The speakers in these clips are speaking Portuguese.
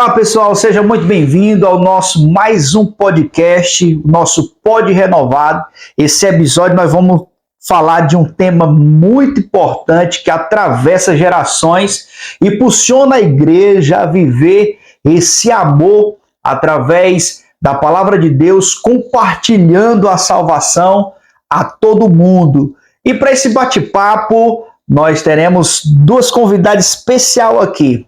Olá pessoal, seja muito bem-vindo ao nosso mais um podcast, o nosso Pod Renovado. Esse episódio nós vamos falar de um tema muito importante que atravessa gerações e impulsiona a igreja a viver esse amor através da palavra de Deus, compartilhando a salvação a todo mundo. E para esse bate-papo, nós teremos duas convidadas especiais aqui.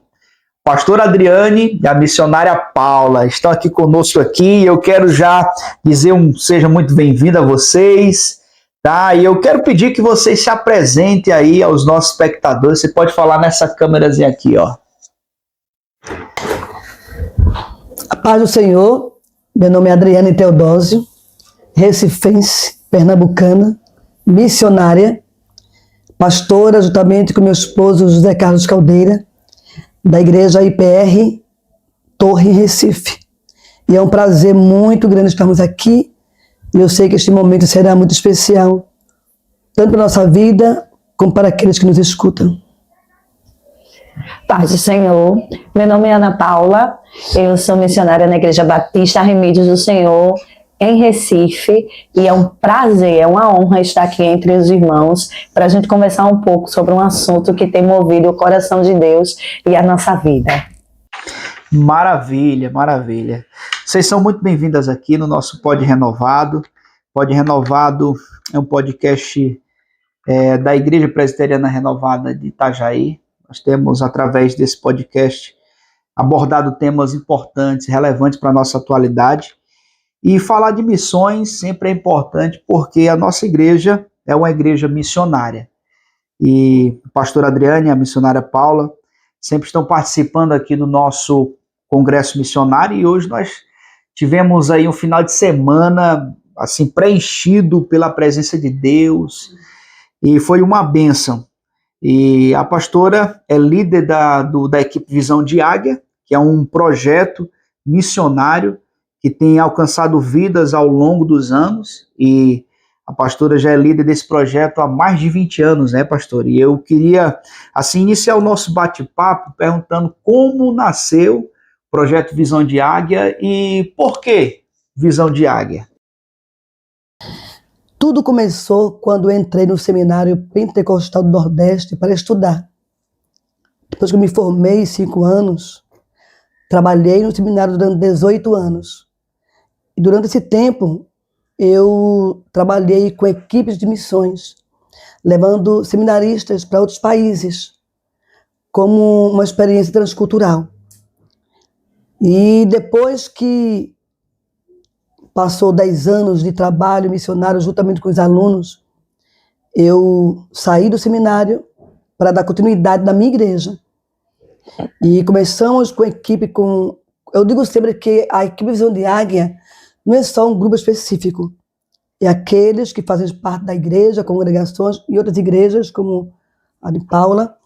Pastor Adriane e a missionária Paula estão aqui conosco aqui e eu quero já dizer seja muito bem-vindo a vocês, tá? E eu quero pedir que vocês se apresentem aí aos nossos espectadores. Você pode falar nessa câmerazinha aqui, ó. A paz do Senhor, meu nome é Adriane Teodósio, recifense, pernambucana, missionária, pastora juntamente com meu esposo José Carlos Caldeira, da igreja IPR Torre Recife. E é um prazer muito grande estarmos aqui. E eu sei que este momento será muito especial, tanto para a nossa vida, como para aqueles que nos escutam. Paz do Senhor, meu nome é Ana Paula, eu sou missionária na Igreja Batista Remédios do Senhor, em Recife, e é um prazer, é uma honra estar aqui entre os irmãos para a gente conversar um pouco sobre um assunto que tem movido o coração de Deus e a nossa vida. Maravilha, maravilha. Vocês são muito bem-vindas aqui no nosso Pod Renovado. Pod Renovado é um podcast da Igreja Presbiteriana Renovada de Itajaí. Nós temos, através desse podcast, abordado temas importantes, relevantes para a nossa atualidade. E falar de missões sempre é importante porque a nossa igreja é uma igreja missionária. E o pastor Adriane e a missionária Paula sempre estão participando aqui do nosso congresso missionário e hoje nós tivemos aí um final de semana assim preenchido pela presença de Deus e foi uma bênção. E a pastora é líder da equipe Visão de Águia, que é um projeto missionário que tem alcançado vidas ao longo dos anos, e a pastora já é líder desse projeto há mais de 20 anos, né, pastor? E eu queria, assim, iniciar o nosso bate-papo perguntando como nasceu o projeto Visão de Águia e por que Visão de Águia? Tudo começou quando eu entrei no seminário pentecostal do Nordeste para estudar. Depois que eu me formei, 5 anos, trabalhei no seminário durante 18 anos. E durante esse tempo, eu trabalhei com equipes de missões, levando seminaristas para outros países, como uma experiência transcultural. E depois que passou 10 anos de trabalho missionário juntamente com os alunos, eu saí do seminário para dar continuidade na minha igreja. E começamos com a equipe eu digo sempre que a equipe Visão de Águia não é só um grupo específico, é aqueles que fazem parte da igreja, congregações e outras igrejas, como a de Paula,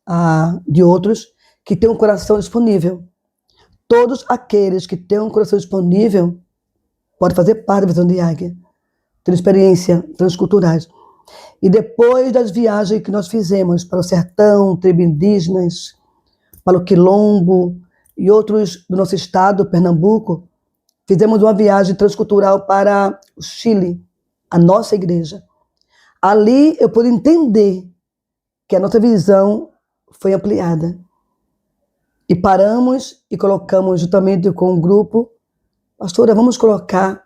a de outros, que têm um coração disponível. Todos aqueles que têm um coração disponível podem fazer parte da Visão de Águia, ter experiência transculturais. E depois das viagens que nós fizemos para o sertão, tribos indígenas, para o Quilombo e outros do nosso estado, Pernambuco, fizemos uma viagem transcultural para o Chile, a nossa igreja. Ali eu pude entender que a nossa visão foi ampliada. E paramos e colocamos juntamente com o grupo, pastora, vamos colocar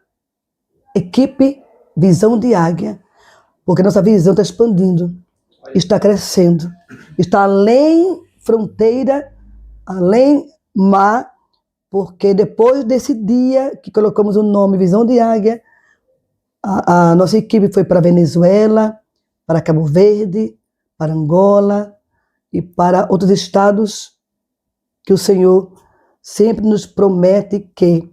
equipe Visão de Águia, porque nossa visão está expandindo, está crescendo, está além fronteira, além mar, porque depois desse dia que colocamos o nome Visão de Águia, a nossa equipe foi para Venezuela, para Cabo Verde, para Angola e para outros estados que o Senhor sempre nos promete que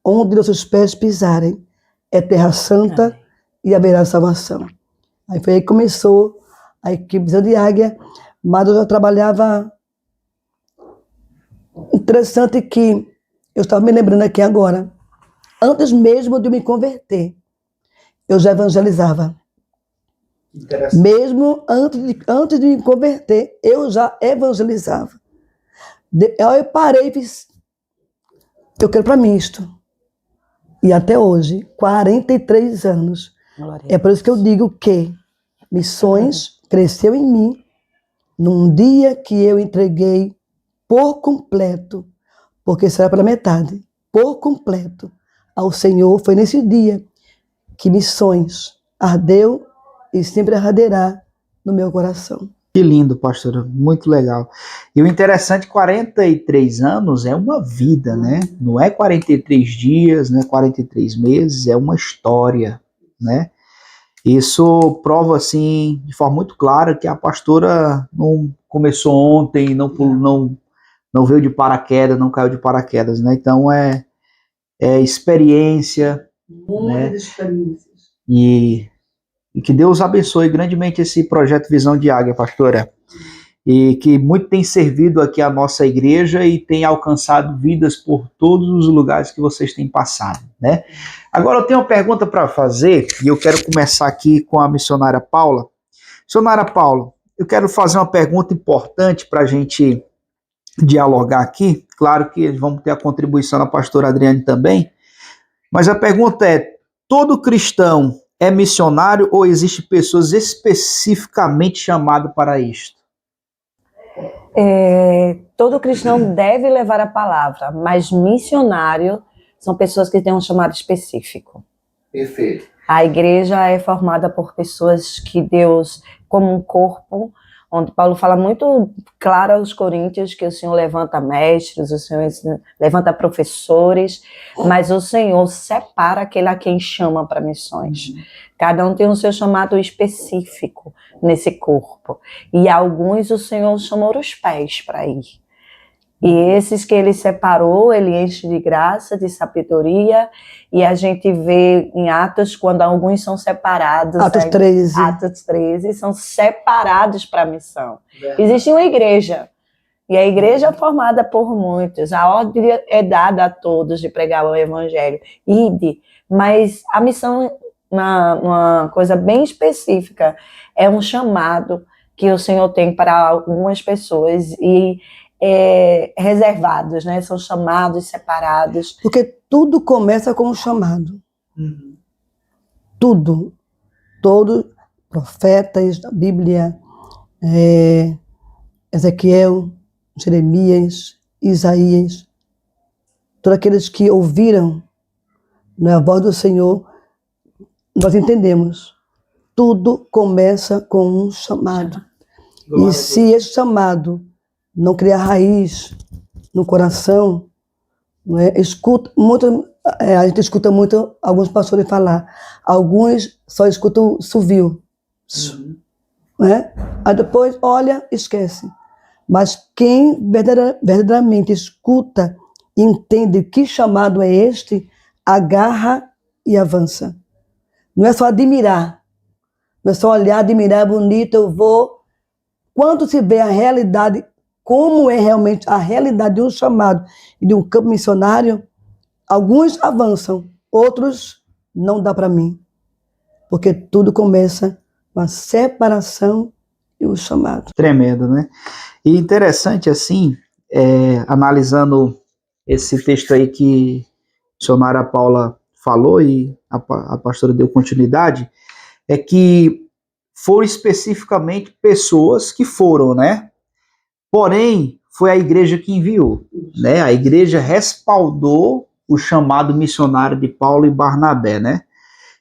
onde nossos pés pisarem é terra santa e haverá salvação. Aí foi aí que começou a equipe Visão de Águia, mas eu já trabalhava. Interessante que eu estava me lembrando aqui agora, antes mesmo de me converter, eu já evangelizava. Mesmo antes de me converter, eu já evangelizava. Eu parei e fiz, Eu quero para mim isto. E até hoje, 43 anos. É por isso que eu digo que missões cresceu em mim num dia que eu entreguei por completo, porque será pela metade, por completo, ao Senhor. Foi nesse dia que missões ardeu e sempre arderá no meu coração. Que lindo, pastora, muito legal. E o interessante, 43 anos é uma vida, né? Não é 43 dias, não é 43 meses, é uma história, né? Isso prova, assim, de forma muito clara que a pastora não começou ontem, não veio de paraquedas, não caiu de paraquedas, né? Então é experiência, Muitas experiências. E que Deus abençoe grandemente esse projeto Visão de Águia, pastora. E que muito tem servido aqui a nossa igreja e tem alcançado vidas por todos os lugares que vocês têm passado, né? Agora eu tenho uma pergunta para fazer e eu quero começar aqui com a missionária Paula. Missionária Paula, eu quero fazer uma pergunta importante para a gente dialogar aqui. Claro que vamos ter a contribuição da pastora Adriane também, mas a pergunta é: todo cristão é missionário ou existem pessoas especificamente chamadas para isto? Todo cristão deve levar a palavra, mas missionário são pessoas que têm um chamado específico. Perfeito. A igreja é formada por pessoas que Deus, como um corpo, onde Paulo fala muito claro aos coríntios que o Senhor levanta mestres, o Senhor levanta professores, mas o Senhor separa aquele a quem chama para missões. Cada um tem o seu chamado específico nesse corpo. E alguns o Senhor chamou os pés para ir. E esses que ele separou, ele enche de graça, de sabedoria, e a gente vê em Atos, quando alguns são separados. Atos 13. Atos 13, são separados para a missão. Existe uma igreja, e a igreja é formada por muitos. A ordem é dada a todos de pregar o evangelho. Ide, mas a missão, uma coisa bem específica, é um chamado que o Senhor tem para algumas pessoas, e reservados, né? São chamados, separados. Porque tudo começa com um chamado. Tudo. Todos profetas da Bíblia, Ezequiel, Jeremias, Isaías, todos aqueles que ouviram, né, a voz do Senhor, nós entendemos. Tudo começa com um chamado. E se esse chamado não criar raiz no coração, não é? A gente escuta muito alguns pastores falar, alguns só escutam suviu, não é? Aí depois olha, esquece. Mas quem verdadeiramente escuta e entende que chamado é este, agarra e avança. Não é só admirar, não é só olhar, admirar, é bonito, eu vou. Quando se vê a realidade, como é realmente a realidade de um chamado e de um campo missionário, alguns avançam, outros não dá para mim. Porque tudo começa com a separação e o chamado. Tremendo, né? E interessante, assim, analisando esse texto aí que a missionária Paula falou e a pastora deu continuidade, é que foram especificamente pessoas que foram, né? Porém, foi a igreja que enviou, né? A igreja respaldou o chamado missionário de Paulo e Barnabé, né?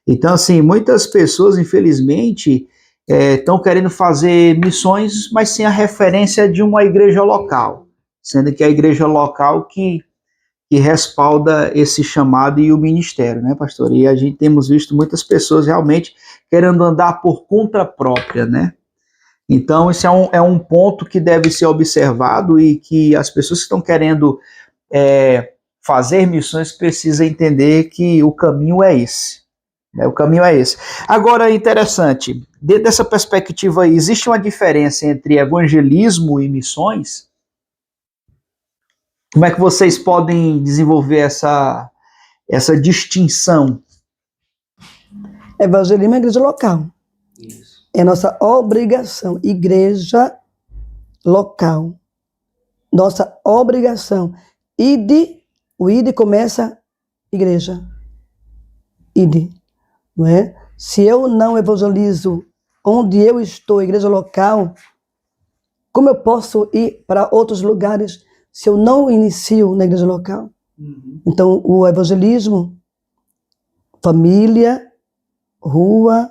Então, assim, muitas pessoas, infelizmente, estão querendo fazer missões, mas sem a referência de uma igreja local, sendo que é a igreja local que respalda esse chamado e o ministério, né, pastor? E a gente temos visto muitas pessoas realmente querendo andar por conta própria, né? Então, isso é um ponto que deve ser observado e que as pessoas que estão querendo fazer missões precisam entender que o caminho é esse. Né? O caminho é esse. Agora, interessante, dentro dessa perspectiva aí, existe uma diferença entre evangelismo e missões? Como é que vocês podem desenvolver essa distinção? Evangelismo é igreja local. Isso. É nossa obrigação. Igreja local. Nossa obrigação. E de O ID começa igreja. ID, não é? Se eu não evangelizo onde eu estou, igreja local, como eu posso ir para outros lugares se eu não inicio na igreja local? Então, o evangelismo, família, rua,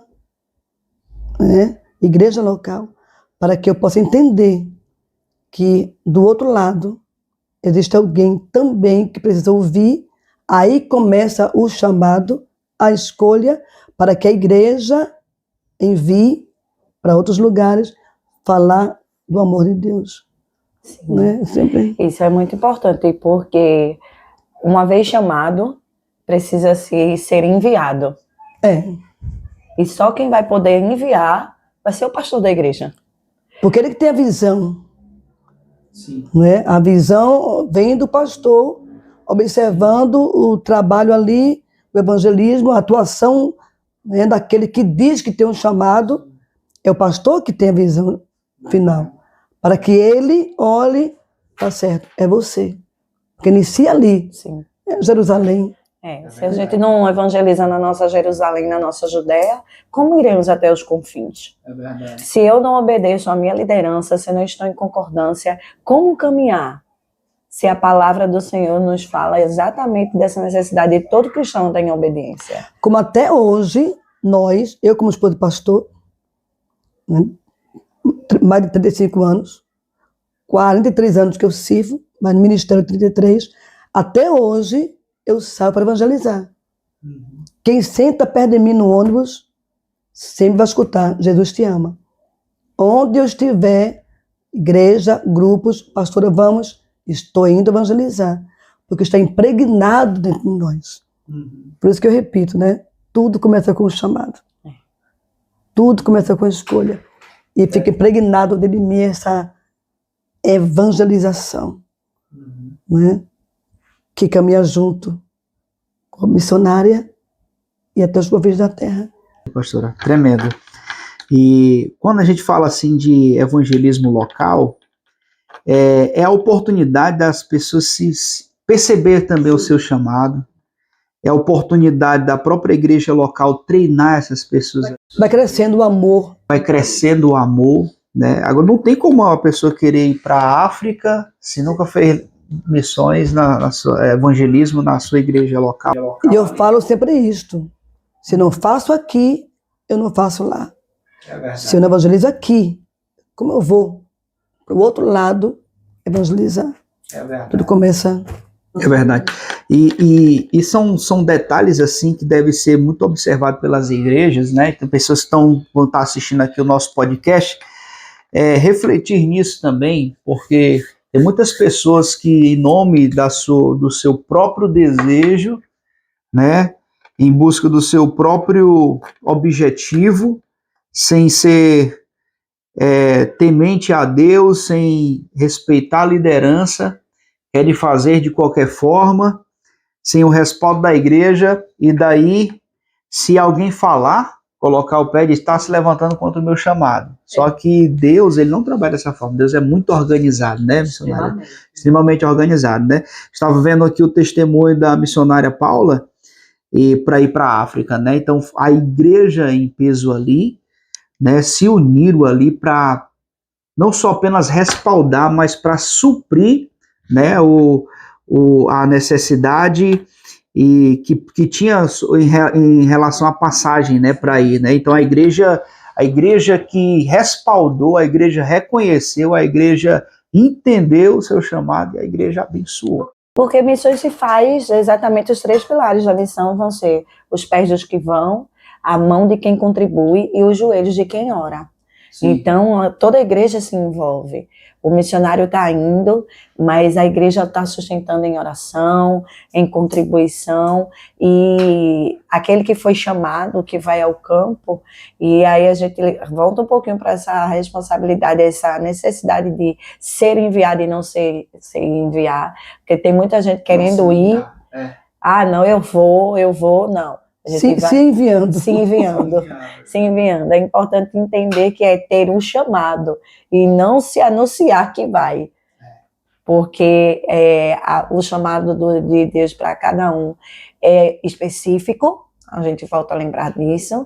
né? Igreja local, para que eu possa entender que do outro lado existe alguém também que precisa ouvir. Aí começa o chamado, a escolha, para que a igreja envie para outros lugares falar do amor de Deus. Sim. Né? Sempre. Isso é muito importante, porque uma vez chamado, precisa ser enviado. E só quem vai poder enviar vai ser o pastor da igreja. Porque ele que tem a visão. Sim. Né? A visão vem do pastor, observando o trabalho ali, o evangelismo, a atuação, né, daquele que diz que tem um chamado. É o pastor que tem a visão final. Para que ele olhe, tá certo, é você. Porque inicia ali, Sim. Jerusalém. Se a gente não evangeliza na nossa Jerusalém, na nossa Judéia, como iremos até os confins? É verdade. Se eu não obedeço à minha liderança, se eu não estou em concordância, como caminhar? Se a palavra do Senhor nos fala exatamente dessa necessidade de todo cristão ter obediência. Como até hoje, nós, eu como esposa de pastor, né, mais de 35 anos, 43 anos que eu sirvo, mas no ministério 33, até hoje eu saio para evangelizar. Quem senta perto de mim no ônibus, sempre vai escutar, Jesus te ama. Onde eu estiver, igreja, grupos, pastora, vamos, estou indo evangelizar, porque está impregnado dentro de nós. Por isso que eu repito, né? Tudo começa com o chamado. Tudo começa com a escolha. E fica impregnado dentro de mim essa evangelização, né? Que caminha junto com a missionária e até os confins da terra. Pastora, tremendo. E quando a gente fala assim de evangelismo local, é a oportunidade das pessoas se perceber também o seu chamado, é a oportunidade da própria igreja local treinar essas pessoas. Vai crescendo o amor. Vai crescendo o amor, né? Agora não tem como uma pessoa querer ir para a África se nunca fez missões, evangelismo na sua igreja local. E eu falo sempre isto. Se não faço aqui, eu não faço lá. Se eu não evangelizo aqui, como eu vou para o outro lado evangelizar? Tudo começa. É verdade. E são detalhes assim que devem ser muito observados pelas igrejas, né? Então, pessoas que vão estar assistindo aqui o nosso podcast, refletir nisso também, porque tem muitas pessoas que, em nome do seu próprio desejo, né, em busca do seu próprio objetivo, sem ser temente a Deus, sem respeitar a liderança, querem fazer de qualquer forma, sem o respaldo da igreja, e daí, se alguém falar, colocar o pé e está se levantando contra o meu chamado. Só que Deus, ele não trabalha dessa forma. Deus é muito organizado, né, missionária? Extremamente organizado, né? Estava vendo aqui o testemunho da missionária Paula para ir para a África, né? Então, a igreja em peso ali, né, se uniram ali para não só apenas respaldar, mas para suprir, né, a necessidade e que tinha em relação à passagem, né, para ir, né? Então a igreja que respaldou, a igreja reconheceu, a igreja entendeu o seu chamado e a igreja abençoou. Porque missões se faz exatamente os 3 pilares da missão vão ser os pés dos que vão, a mão de quem contribui e os joelhos de quem ora. Sim. Então, toda a igreja se envolve. O missionário está indo, mas a igreja está sustentando em oração, em contribuição, e aquele que foi chamado, que vai ao campo, e aí a gente volta um pouquinho para essa responsabilidade, essa necessidade de ser enviado e não ser enviar, porque tem muita gente querendo ir, não, eu vou, não. Se enviando. Se enviando. É importante entender que é ter um chamado e não se anunciar que vai. porque o chamado de Deus para cada um é específico, a gente volta a lembrar disso,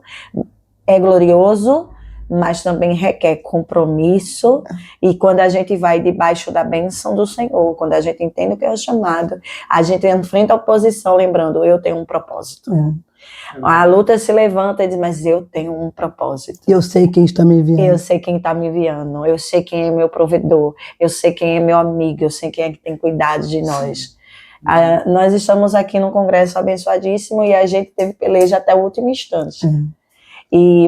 é glorioso, mas também requer compromisso, e quando a gente vai debaixo da bênção do Senhor, quando a gente entende o que é o chamado, a gente enfrenta a oposição, lembrando, eu tenho um propósito. A luta se levanta e diz, mas eu tenho um propósito. Eu sei quem está me enviando. Eu sei quem está me enviando, eu sei quem é meu provedor, eu sei quem é meu amigo, eu sei quem é que tem cuidado de nós. Nós estamos aqui num congresso abençoadíssimo e a gente teve peleja até o último instante.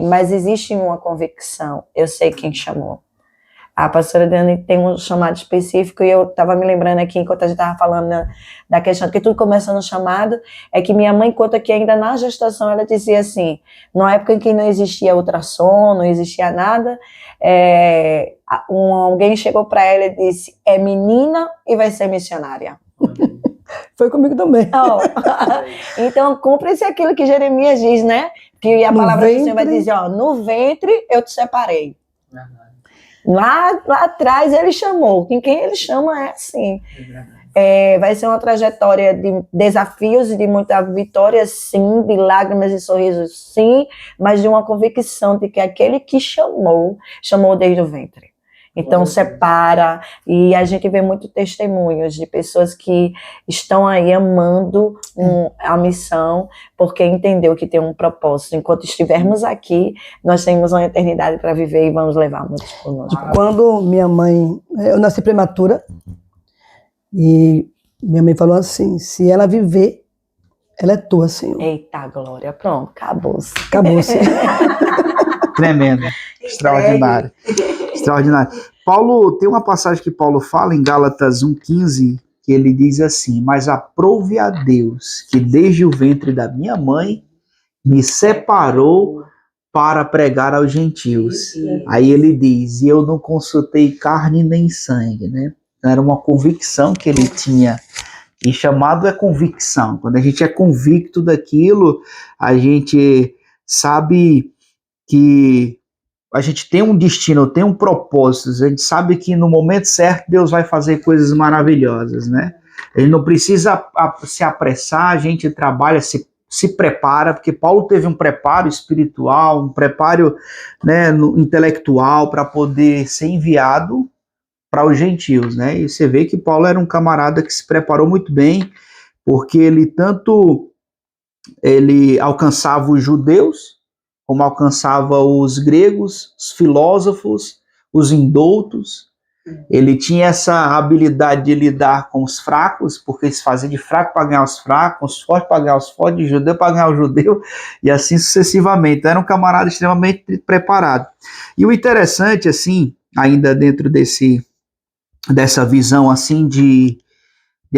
Mas existe uma convicção, eu sei quem chamou. A pastora Dani tem um chamado específico e eu estava me lembrando aqui, enquanto a gente estava falando da questão, que tudo começa no alguém é que minha mãe conta que ainda na gestação ela dizia assim, numa época em que não existia ultrassom, não existia nada, alguém chegou para ela e disse, é menina e vai ser missionária. Foi comigo também. Então, cumpre-se aquilo que Jeremias diz, né? Que a palavra do Senhor vai dizer, no ventre eu te separei. Lá atrás ele chamou. Quem ele chama é assim. Vai ser uma trajetória de desafios e de muita vitória, sim, de lágrimas e sorrisos, sim, mas de uma convicção de que aquele que chamou desde o ventre. Então, separa, e a gente vê muito testemunhos de pessoas que estão aí amando a missão, porque entendeu que tem um propósito. Enquanto estivermos aqui, nós temos uma eternidade para viver e vamos levar muitos conosco. Quando minha mãe... Eu nasci prematura, e minha mãe falou assim, se ela viver, ela é tua, Senhor. Eita, glória, pronto, acabou-se. Acabou-se. Tremendo, extraordinário. Extraordinário. Paulo, tem uma passagem que Paulo fala em Gálatas 1,15, que ele diz assim, mas aprove a Deus que desde o ventre da minha mãe me separou para pregar aos gentios. Aí ele diz, e eu não consultei carne nem sangue, né? Era uma convicção que ele tinha. E chamado é convicção. Quando a gente é convicto daquilo, a gente sabe que a gente tem um destino, tem um propósito, a gente sabe que no momento certo Deus vai fazer coisas maravilhosas, né? Ele não precisa se apressar, a gente trabalha, se prepara, porque Paulo teve um preparo espiritual, um preparo, né, intelectual para poder ser enviado para os gentios, né? E você vê que Paulo era um camarada que se preparou muito bem, porque ele alcançava os judeus, como alcançava os gregos, os filósofos, os indoutos. Ele tinha essa habilidade de lidar com os fracos, porque se fazia de fraco para ganhar os fracos, os fortes para ganhar os fortes, de judeu para ganhar o judeu, e assim sucessivamente. Então, era um camarada extremamente preparado. E o interessante, assim, ainda dentro dessa visão assim de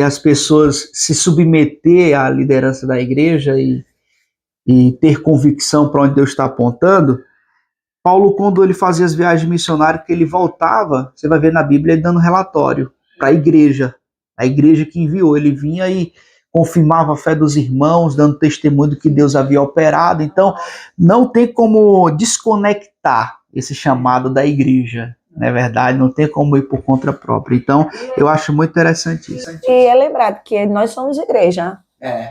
as pessoas se submeter à liderança da igreja e ter convicção para onde Deus está apontando, Paulo, quando ele fazia as viagens missionárias, que ele voltava, você vai ver na Bíblia ele dando relatório para a igreja que enviou. Ele vinha e confirmava a fé dos irmãos, dando testemunho do que Deus havia operado. Então, não tem como desconectar esse chamado da igreja, não é verdade? Não tem como ir por conta própria. Então, eu acho muito interessante isso. E é lembrado que nós somos igreja.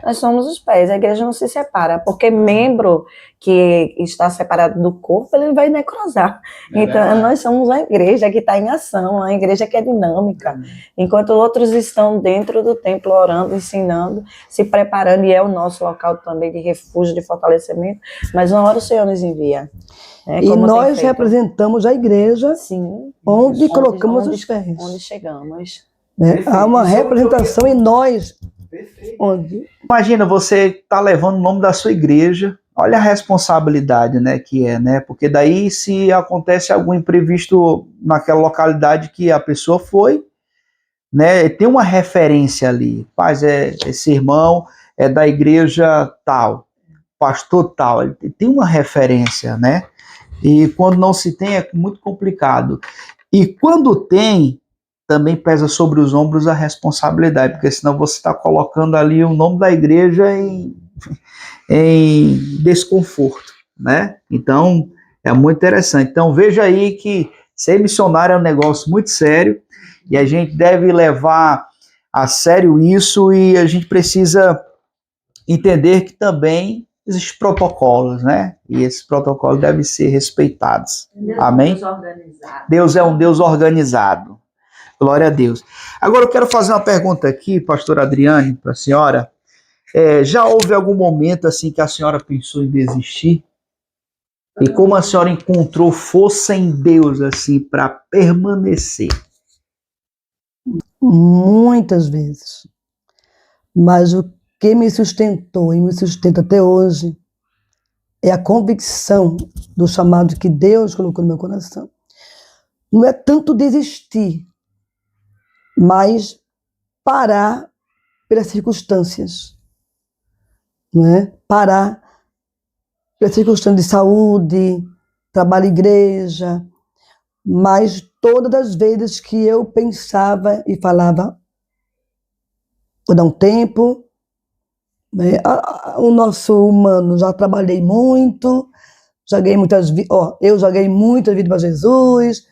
Nós somos os pés, a igreja não se separa, porque membro que está separado do corpo, ele vai necrosar. Então, nós somos a igreja que está em ação, a igreja que é dinâmica. Enquanto outros estão dentro do templo orando, ensinando, se preparando, e é o nosso local também de refúgio, de fortalecimento, mas uma hora o Senhor nos envia. E nós representamos a igreja, sim, onde colocamos os pés. Onde chegamos. Há uma representação em nós. Onde? Imagina, você tá levando o nome da sua igreja, olha a responsabilidade, né, que é, né, porque daí se acontece algum imprevisto naquela localidade que a pessoa foi, né, tem uma referência ali, paz, esse irmão é da igreja tal, pastor tal, ele tem uma referência, né, e quando não se tem é muito complicado, e quando tem, também pesa sobre os ombros a responsabilidade, porque senão você está colocando ali o nome da igreja em desconforto, né? Então, é muito interessante. Então, veja aí que ser missionário é um negócio muito sério E a gente deve levar a sério isso e a gente precisa entender que também existem protocolos, né? E esses protocolos devem ser respeitados. Amém? Deus é um Deus organizado. Glória a Deus. Agora eu quero fazer uma pergunta aqui, pastor Adriane, para a senhora. Já houve algum momento assim que a senhora pensou em desistir? E como a senhora encontrou força em Deus assim para permanecer? Muitas vezes. Mas o que me sustentou e me sustenta até hoje é a convicção do chamado que Deus colocou no meu coração. Não é tanto desistir, mas parar pelas circunstâncias. Não é? Parar pelas circunstâncias de saúde, trabalho em igreja, mas todas as vezes que eu pensava e falava, vou dar um tempo, né? O nosso humano, já trabalhei muito, já ganhei muitas vidas, eu já ganhei muitas vidas para Jesus,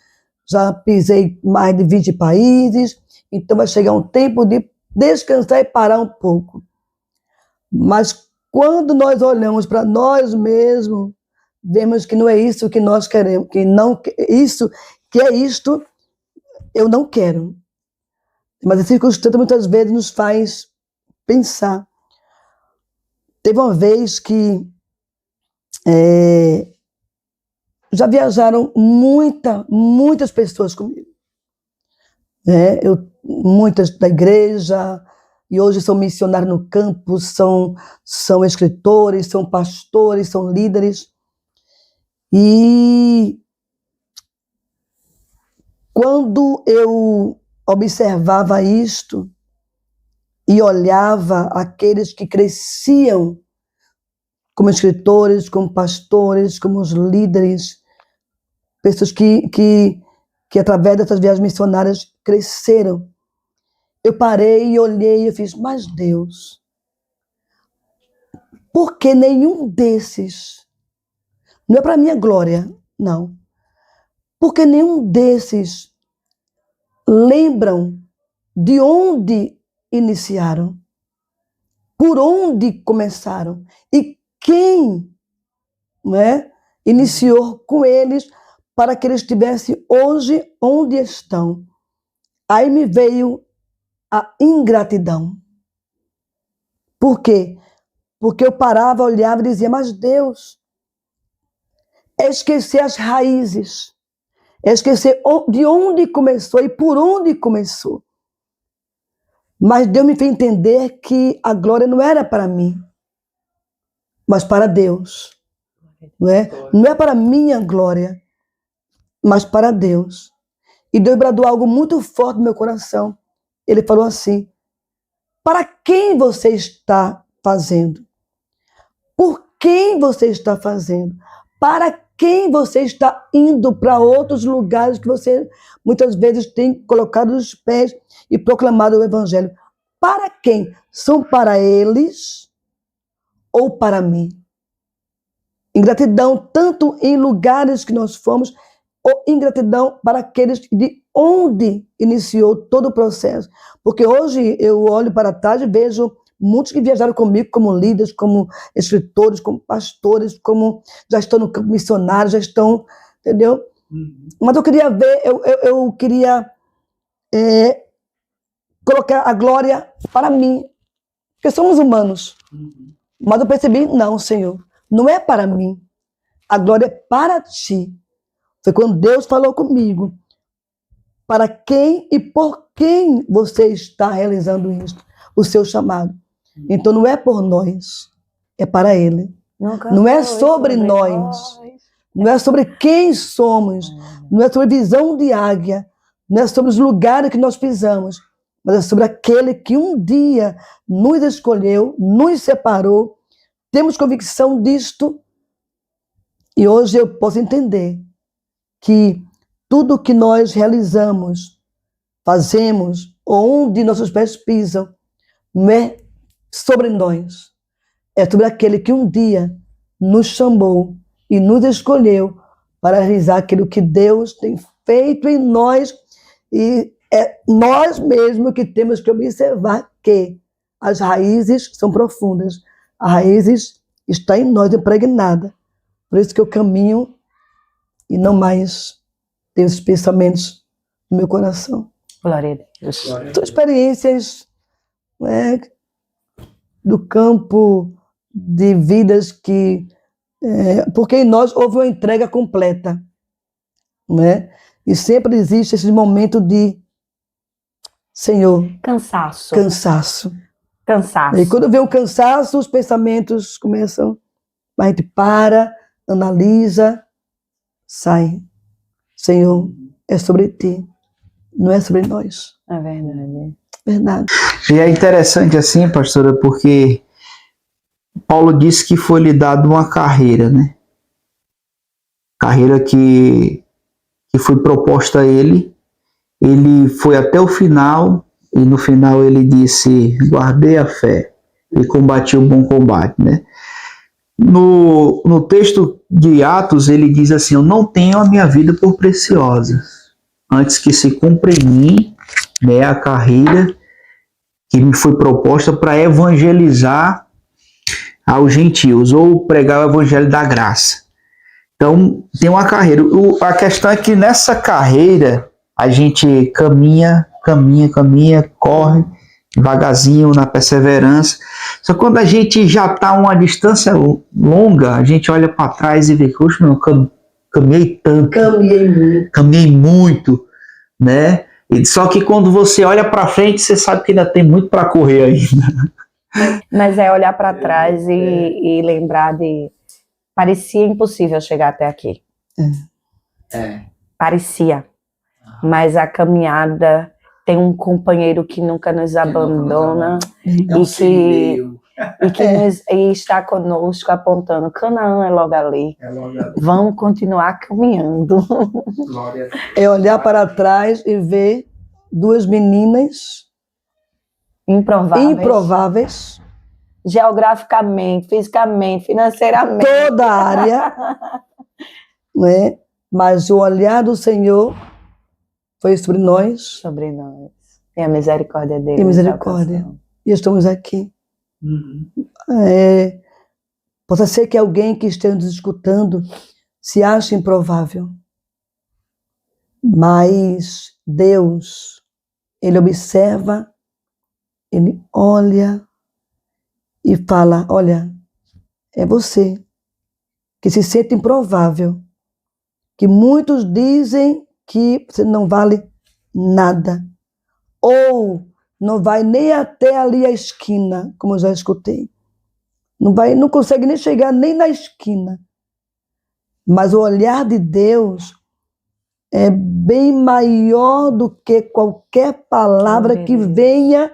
já pisei mais de 20 países, então vai chegar um tempo de descansar e parar um pouco. Mas quando nós olhamos para nós mesmos, vemos que não é isso que nós queremos, que é isto, eu não quero. Mas a circunstância muitas vezes nos faz pensar. Teve uma vez que já viajaram muitas pessoas comigo. Muitas da igreja, e hoje são missionários no campo, são escritores, são pastores, são líderes. E quando eu observava isto e olhava aqueles que cresciam como escritores, como pastores, como os líderes, pessoas que através dessas viagens missionárias cresceram, eu parei e olhei e eu fiz, mas Deus, por que nenhum desses, não é para minha glória, não, porque nenhum desses lembram de onde iniciaram, por onde começaram e quem, iniciou com eles para que eles estivessem hoje onde estão. Aí me veio a ingratidão. Por quê? Porque eu parava, olhava e dizia, mas Deus, é esquecer as raízes, é esquecer de onde começou e por onde começou. Mas Deus me fez entender que a glória não era para mim, mas para Deus. Não é para minha glória, mas para Deus. E Deus bradou algo muito forte no meu coração. Ele falou assim, para quem você está fazendo? Por quem você está fazendo? Para quem você está indo para outros lugares que você muitas vezes tem colocado os pés e proclamado o evangelho? Para quem? São para eles ou para mim? Ingratidão tanto em lugares que nós fomos, ou ingratidão para aqueles de onde iniciou todo o processo. Porque hoje eu olho para trás e vejo muitos que viajaram comigo como líderes, como escritores, como pastores, como já estão no campo missionário, já estão, entendeu? Mas eu queria ver, eu queria colocar a glória para mim, porque somos humanos. Mas eu percebi, não, Senhor, não é para mim, a glória é para ti. Foi quando Deus falou comigo, para quem e por quem você está realizando isso, o seu chamado. Então não é por nós, é para Ele. Não é sobre nós, não é sobre quem somos, não é sobre visão de águia, não é sobre os lugares que nós pisamos, mas é sobre aquele que um dia nos escolheu, nos separou. Temos convicção disto e hoje eu posso entender que tudo que nós realizamos, fazemos, onde nossos pés pisam, não é sobre nós, é sobre aquele que um dia nos chamou e nos escolheu para realizar aquilo que Deus tem feito em nós e É nós mesmos que temos que observar que as raízes são profundas. As raízes estão em nós, impregnada. Por isso que eu caminho e não mais tenho esses pensamentos no meu coração. Glória a Deus. São experiências, né, do campo de vidas que... porque em nós houve uma entrega completa. Né? E sempre existe esse momento de Senhor, Cansaço. cansaço. Cansaço. E quando vem o cansaço, os pensamentos começam, a gente para, analisa, sai. Senhor, é sobre ti, não é sobre nós. É verdade. Verdade. E é interessante assim, pastora, porque Paulo disse que foi lhe dado uma carreira, né? Carreira que foi proposta a ele. Ele foi até o final e no final ele disse: guardei a fé e combati o bom combate, né? No texto de Atos ele diz assim: eu não tenho a minha vida por preciosa, antes que se cumpra em mim, né, a carreira que me foi proposta para evangelizar aos gentios, ou pregar o evangelho da graça. Então, tem uma carreira. A questão é que nessa carreira a gente caminha, corre devagarzinho na perseverança. Só que quando a gente já está a uma distância longa, a gente olha para trás e vê que, poxa, eu caminhei tanto. Caminhei muito, né? Só que quando você olha para frente, você sabe que ainda tem muito para correr ainda. Mas é olhar para trás e lembrar de... Parecia impossível chegar até aqui. Parecia. Mas a caminhada tem um companheiro que nunca nos abandona e está conosco apontando. Canaã é logo ali. Vamos continuar caminhando. É olhar para trás e ver duas meninas improváveis. Geograficamente, fisicamente, financeiramente. Toda a área, né? Mas o olhar do Senhor foi sobre nós. Sobre nós. E a misericórdia dele. E a misericórdia. E estamos aqui. Uhum. Pode ser que alguém que esteja nos escutando se ache improvável. Mas Deus, Ele observa, Ele olha e fala: olha, é você que se sente improvável, que muitos dizem que você não vale nada, ou não vai nem até ali a esquina, como eu já escutei. Não consegue nem chegar nem na esquina. Mas o olhar de Deus é bem maior do que qualquer palavra que venha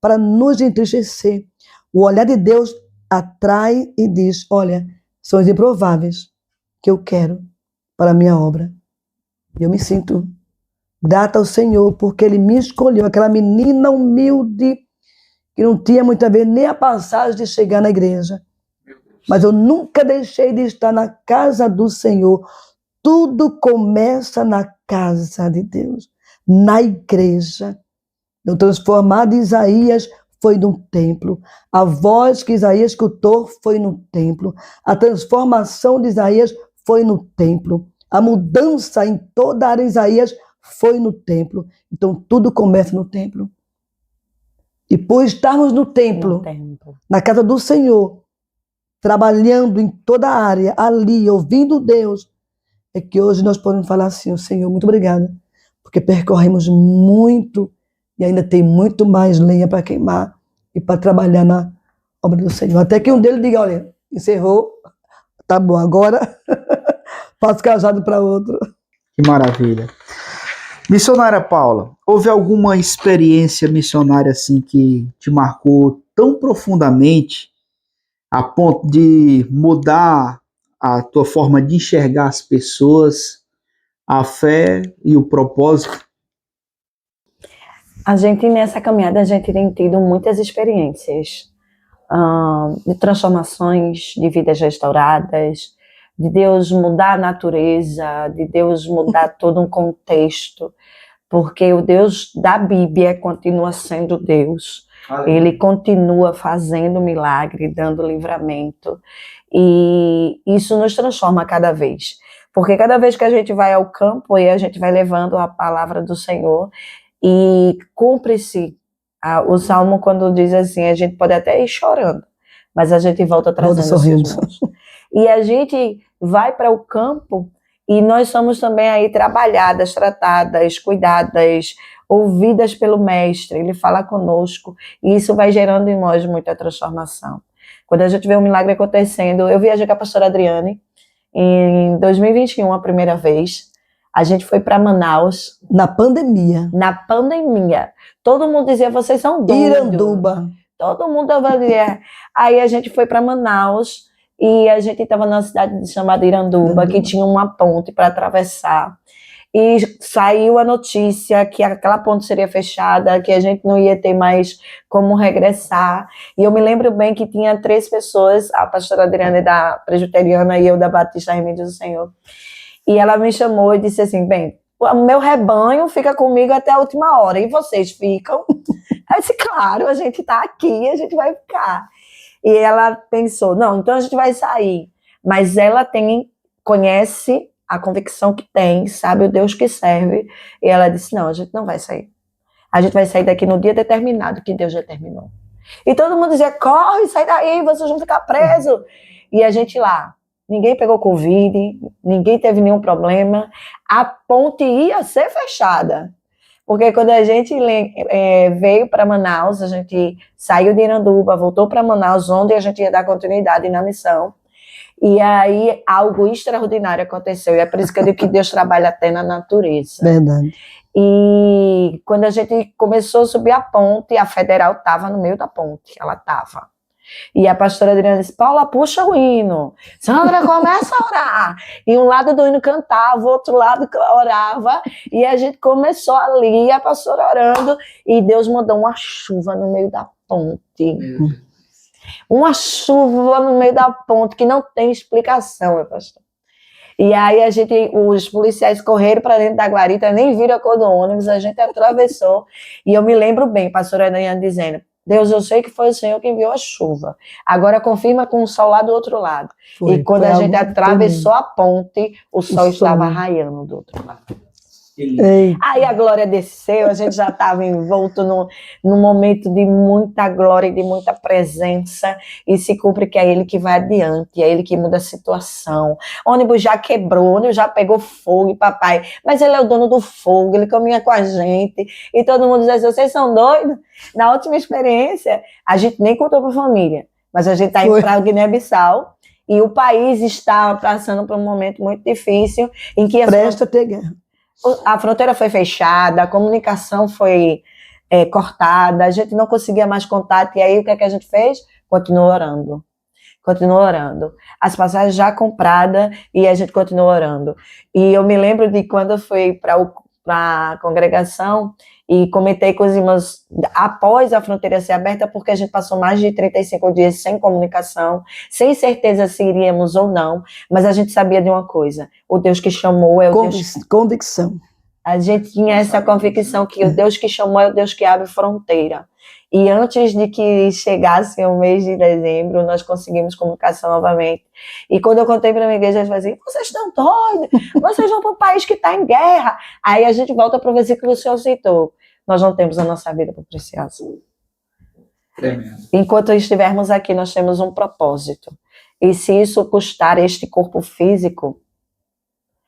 para nos entristecer. O olhar de Deus atrai e diz: olha, são os improváveis que eu quero para a minha obra. Eu me sinto grata ao Senhor, porque Ele me escolheu, aquela menina humilde, que não tinha muitas vezes nem a passagem de chegar na igreja. Mas eu nunca deixei de estar na casa do Senhor. Tudo começa na casa de Deus, na igreja. O transformado Isaías foi no templo. A voz que Isaías escutou foi no templo. A transformação de Isaías foi no templo. A mudança em toda a área de Isaías foi no templo. Então tudo começa no templo. E por estarmos no templo, na casa do Senhor, trabalhando em toda a área, ali, ouvindo Deus, é que hoje nós podemos falar assim: Senhor, muito obrigada, porque percorremos muito e ainda tem muito mais lenha para queimar e para trabalhar na obra do Senhor. Até que um deles diga: olha, encerrou, tá bom, agora passo casado para outro. Que maravilha. Missionária Paula, houve alguma experiência missionária assim que te marcou tão profundamente a ponto de mudar a tua forma de enxergar as pessoas, a fé e o propósito? A gente, nessa caminhada, a gente tem tido muitas experiências de transformações, de vidas restauradas, de Deus mudar a natureza, de Deus mudar todo um contexto. porque o Deus da Bíblia continua sendo Deus. Ele continua fazendo milagre, dando livramento, e isso nos transforma cada vez. Porque cada vez que a gente vai ao campo e a gente vai levando a palavra do Senhor, e cumpre-se o Salmo quando diz assim, a gente pode até ir chorando, mas a gente volta trazendo sorrindo. os irmãos. E a gente vai para o campo e nós somos também aí trabalhadas, tratadas, cuidadas, ouvidas pelo Mestre, ele fala conosco, e isso vai gerando em nós muita transformação. Quando a gente vê um milagre acontecendo, eu viajei com a pastora Adriane em 2021, a primeira vez, a gente foi para Manaus. Na pandemia. Na pandemia. Todo mundo dizia, vocês são doidos. Iranduba. Todo mundo dizia. Aí a gente foi para Manaus e a gente estava numa cidade chamada Iranduba, que tinha uma ponte para atravessar. E saiu a notícia que aquela ponte seria fechada, que a gente não ia ter mais como regressar. E eu me lembro bem que tinha 3 pessoas, a pastora Adriana da Presbiteriana e eu da Batista Remédios do Senhor. E ela me chamou e disse assim, bem, o meu rebanho fica comigo até a última hora, e vocês ficam? Eu disse, claro, a gente está aqui, a gente vai ficar. E ela pensou, não, então a gente vai sair. Mas ela conhece a convicção que tem, sabe o Deus que serve. E ela disse, não, a gente não vai sair. A gente vai sair daqui no dia determinado que Deus determinou. E todo mundo dizia, corre, sai daí, vocês vão ficar presos. E a gente lá, ninguém pegou Covid, ninguém teve nenhum problema. A ponte ia ser fechada. Porque quando a gente veio para Manaus, a gente saiu de Iranduba, voltou para Manaus, onde a gente ia dar continuidade na missão. E aí algo extraordinário aconteceu. E é por isso que eu digo que Deus trabalha até na natureza. Verdade. E quando a gente começou a subir a ponte, a federal estava no meio da ponte. Ela estava. E a pastora Adriana disse, Paula, puxa o hino. Sandra, começa a orar. E um lado do hino cantava, o outro lado orava. E a gente começou ali, a pastora orando. E Deus mandou uma chuva no meio da ponte. Uma chuva no meio da ponte que não tem explicação, meu pastor. E aí os policiais correram para dentro da guarita, nem viram a cor do ônibus, a gente atravessou. E eu me lembro bem, a pastora Adriana dizendo, Deus, eu sei que foi o Senhor que enviou a chuva. Agora confirma com o sol lá do outro lado. E quando a gente atravessou a ponte, o sol estava raiando do outro lado. Aí a glória desceu, a gente já estava envolto num momento de muita glória e de muita presença, e se cumpre que é Ele que vai adiante, é Ele que muda a situação. O ônibus já quebrou, o ônibus já pegou fogo, papai, mas Ele é o dono do fogo, Ele caminha com a gente, e todo mundo diz assim, vocês são doidos? Na última experiência, a gente nem contou para a família, mas a gente está indo para Guiné-Bissau, e o país está passando por um momento muito difícil, em que presta a ter guerra. A fronteira foi fechada, a comunicação foi cortada, a gente não conseguia mais contato, e aí o que é que a gente fez? Continuou orando. As passagens já compradas, e a gente continuou orando. E eu me lembro de quando eu fui para a congregação, e comentei com os irmãos, após a fronteira ser aberta, porque a gente passou mais de 35 dias sem comunicação, sem certeza se iríamos ou não, mas a gente sabia de uma coisa, o Deus que chamou é o Deus... Convicção. A gente tinha essa convicção que o Deus que chamou é o Deus que abre fronteira. E antes de que chegasse o mês de dezembro, nós conseguimos comunicação novamente. E quando eu contei para a minha igreja, eles falaram assim, vocês estão doidos? Vocês vão para um país que está em guerra. Aí a gente volta para o versículo que o Senhor citou. Nós não temos a nossa vida por preciosa. Enquanto estivermos aqui, nós temos um propósito. E se isso custar este corpo físico,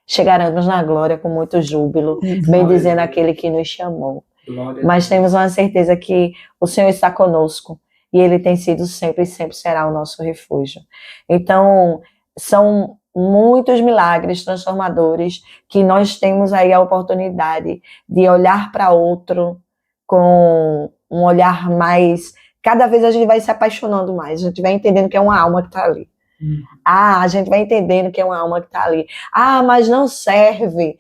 chegaremos na glória com muito júbilo, bem dizendo aquele que nos chamou. Mas temos uma certeza que o Senhor está conosco e Ele tem sido sempre e sempre será o nosso refúgio. Então, são muitos milagres transformadores que nós temos aí a oportunidade de olhar para outro com um olhar mais... Cada vez a gente vai se apaixonando mais, a gente vai entendendo que é uma alma que está ali. A gente vai entendendo que é uma alma que está ali. Mas não serve.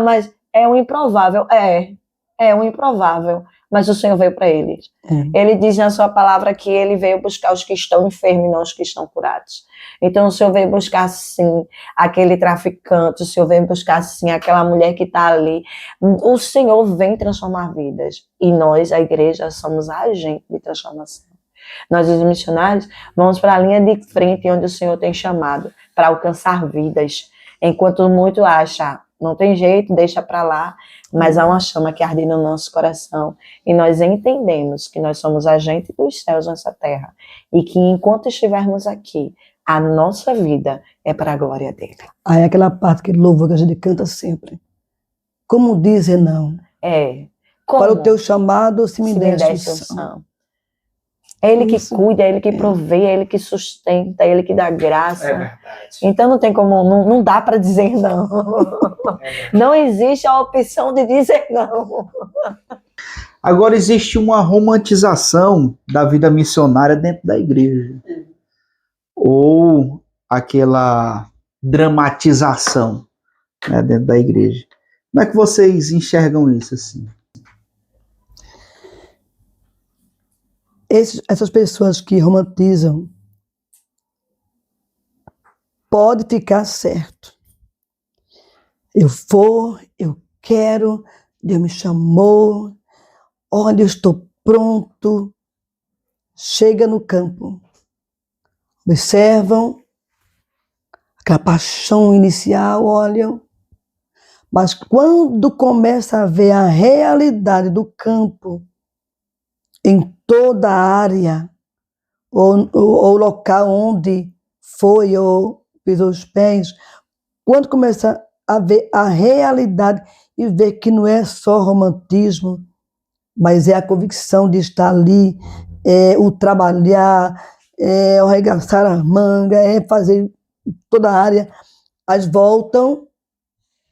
Mas é um improvável. É um improvável. mas o Senhor veio para eles. Ele diz na sua palavra que ele veio buscar os que estão enfermos e não os que estão curados. Então o Senhor veio buscar sim aquele traficante, o Senhor veio buscar sim aquela mulher que está ali. O Senhor vem transformar vidas e nós, a igreja, somos a agente de transformação. Nós, os missionários, vamos para a linha de frente onde o Senhor tem chamado para alcançar vidas. Enquanto muito acha, não tem jeito, deixa para lá, mas há uma chama que arde no nosso coração e nós entendemos que nós somos agentes dos céus nessa terra e que enquanto estivermos aqui, a nossa vida é para a glória dele. Aí é aquela parte que louva que a gente canta sempre. Como dizer não? Para o teu chamado se me deste unção. É Ele que cuida, é Ele que provê, é Ele que sustenta, é Ele que dá graça. É verdade. Então não tem como, não dá para dizer não. Não existe a opção de dizer não. Agora existe uma romantização da vida missionária dentro da igreja. Ou aquela dramatização, né, dentro da igreja. Como é que vocês enxergam isso assim? Essas pessoas que romantizam, pode ficar certo. Eu vou, eu quero, Deus me chamou, olha, eu estou pronto. Chega no campo, observam aquela paixão inicial, olham, mas quando começa a ver a realidade do campo, em toda a área, ou local onde foi ou pisou os pés, quando começa a ver a realidade e ver que não é só romantismo, mas é a convicção de estar ali, é o trabalhar, é o arregaçar as mangas, é fazer toda a área, as voltam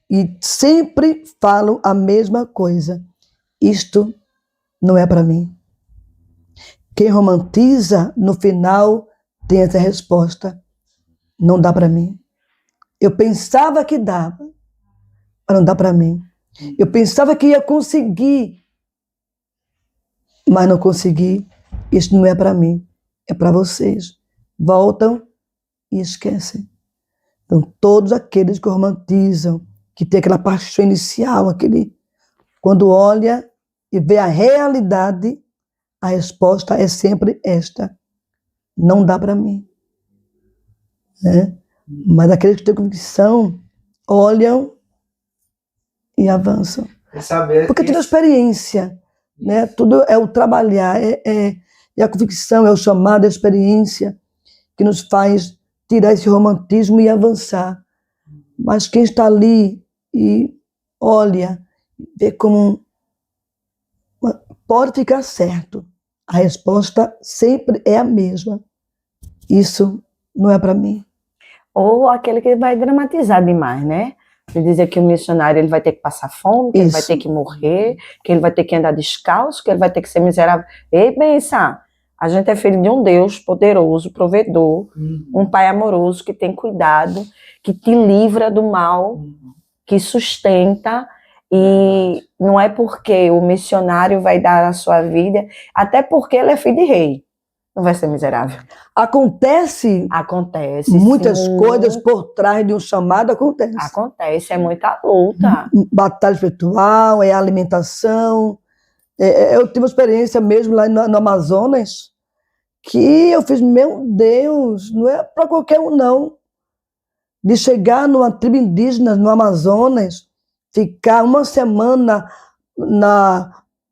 e sempre falam a mesma coisa. Isto não é para mim. Quem romantiza, no final, tem essa resposta. Não dá para mim. Eu pensava que dava, mas não dá para mim. Eu pensava que ia conseguir, mas não consegui. Isso não é para mim, é para vocês. Voltam e esquecem. Então, todos aqueles que romantizam, que tem aquela paixão inicial, quando olha e vê a realidade, a resposta é sempre esta: não dá para mim. Né? Mas aqueles que têm convicção olham e avançam. Porque tudo é experiência. Né? Tudo é o trabalhar, é a convicção, é o chamado, é a experiência que nos faz tirar esse romantismo e avançar. Mas quem está ali e olha, vê como pode ficar certo. A resposta sempre é a mesma. Isso não é para mim. Ou aquele que vai dramatizar demais, né? De dizer que o missionário ele vai ter que passar fome, que ele vai ter que morrer, que ele vai ter que andar descalço, que ele vai ter que ser miserável. Ei, pensa, a gente é filho de um Deus poderoso, provedor, um Pai amoroso que tem cuidado, que te livra do mal, que sustenta. E não é porque o missionário vai dar a sua vida, até porque ele é filho de rei, não vai ser miserável. Acontece muitas sim. coisas por trás de um chamado, Acontece, é muita luta. Batalha espiritual, é alimentação. Eu tive uma experiência mesmo lá no Amazonas, que eu fiz, meu Deus, não é para qualquer um não. De chegar numa tribo indígena no Amazonas, ficar uma semana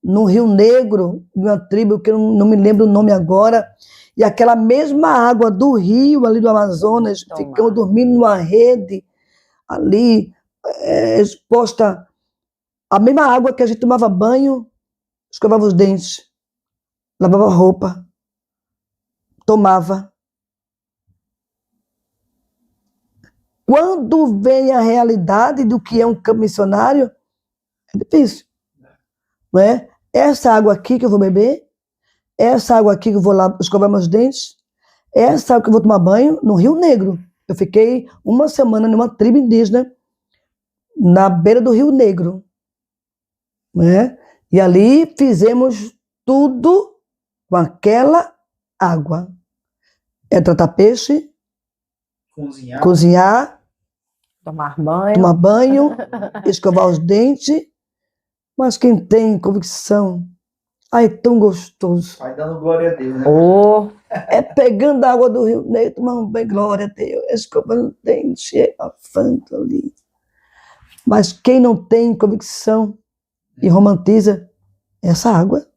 no Rio Negro, uma tribo que eu não me lembro o nome agora, e aquela mesma água do rio ali do Amazonas, ficamos dormindo numa rede ali, exposta à mesma água que a gente tomava banho, escovava os dentes, lavava a roupa, tomava. Quando vem a realidade do que é um campo missionário, é difícil. Não é? Essa água aqui que eu vou beber, essa água aqui que eu vou lá escovar meus dentes, essa água que eu vou tomar banho no Rio Negro. Eu fiquei uma semana numa tribo indígena na beira do Rio Negro. Não é? E ali fizemos tudo com aquela água. É tratar peixe, cozinhar, Tomar banho. tomar banho, escovar os dentes. Mas quem tem convicção, ai, é tão gostoso. Vai dando glória a Deus, né? Oh, É pegando a água do Rio Negro, tomando bem, glória a Deus, escovando os dentes, abafando ali. Mas quem não tem convicção e romantiza essa água,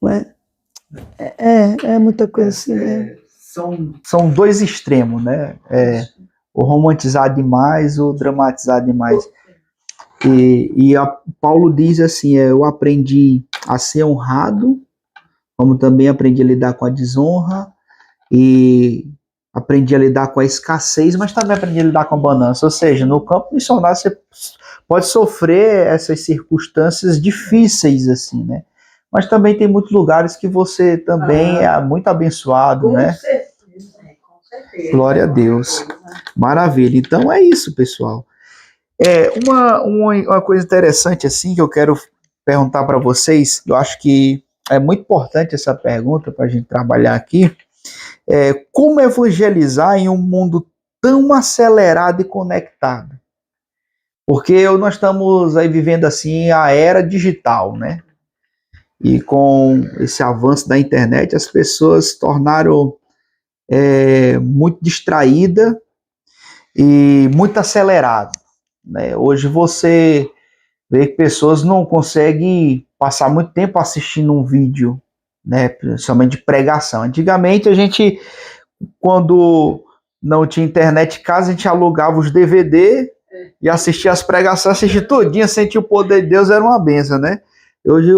não é? É muita coisa assim, né? São dois extremos, né? O romantizar demais, o dramatizar demais. Paulo diz assim, eu aprendi a ser honrado, como também aprendi a lidar com a desonra, e aprendi a lidar com a escassez, mas também aprendi a lidar com a bonança. Ou seja, no campo missionário você pode sofrer essas circunstâncias difíceis, assim, né? Mas também tem muitos lugares que você também é muito abençoado, né? Com certeza. Glória a Deus. Maravilha. Então é isso, pessoal. Uma coisa interessante assim que eu quero perguntar para vocês, eu acho que é muito importante essa pergunta para a gente trabalhar aqui, como evangelizar em um mundo tão acelerado e conectado? Porque nós estamos aí vivendo assim a era digital, né? E com esse avanço da internet, as pessoas se tornaram muito distraídas e muito aceleradas, né? Hoje você vê que pessoas não conseguem passar muito tempo assistindo um vídeo, né? Principalmente de pregação. Antigamente a gente, quando não tinha internet em casa, a gente alugava os DVD e assistia as pregações, assistia tudinho, sentia o poder de Deus, era uma benção, né? Hoje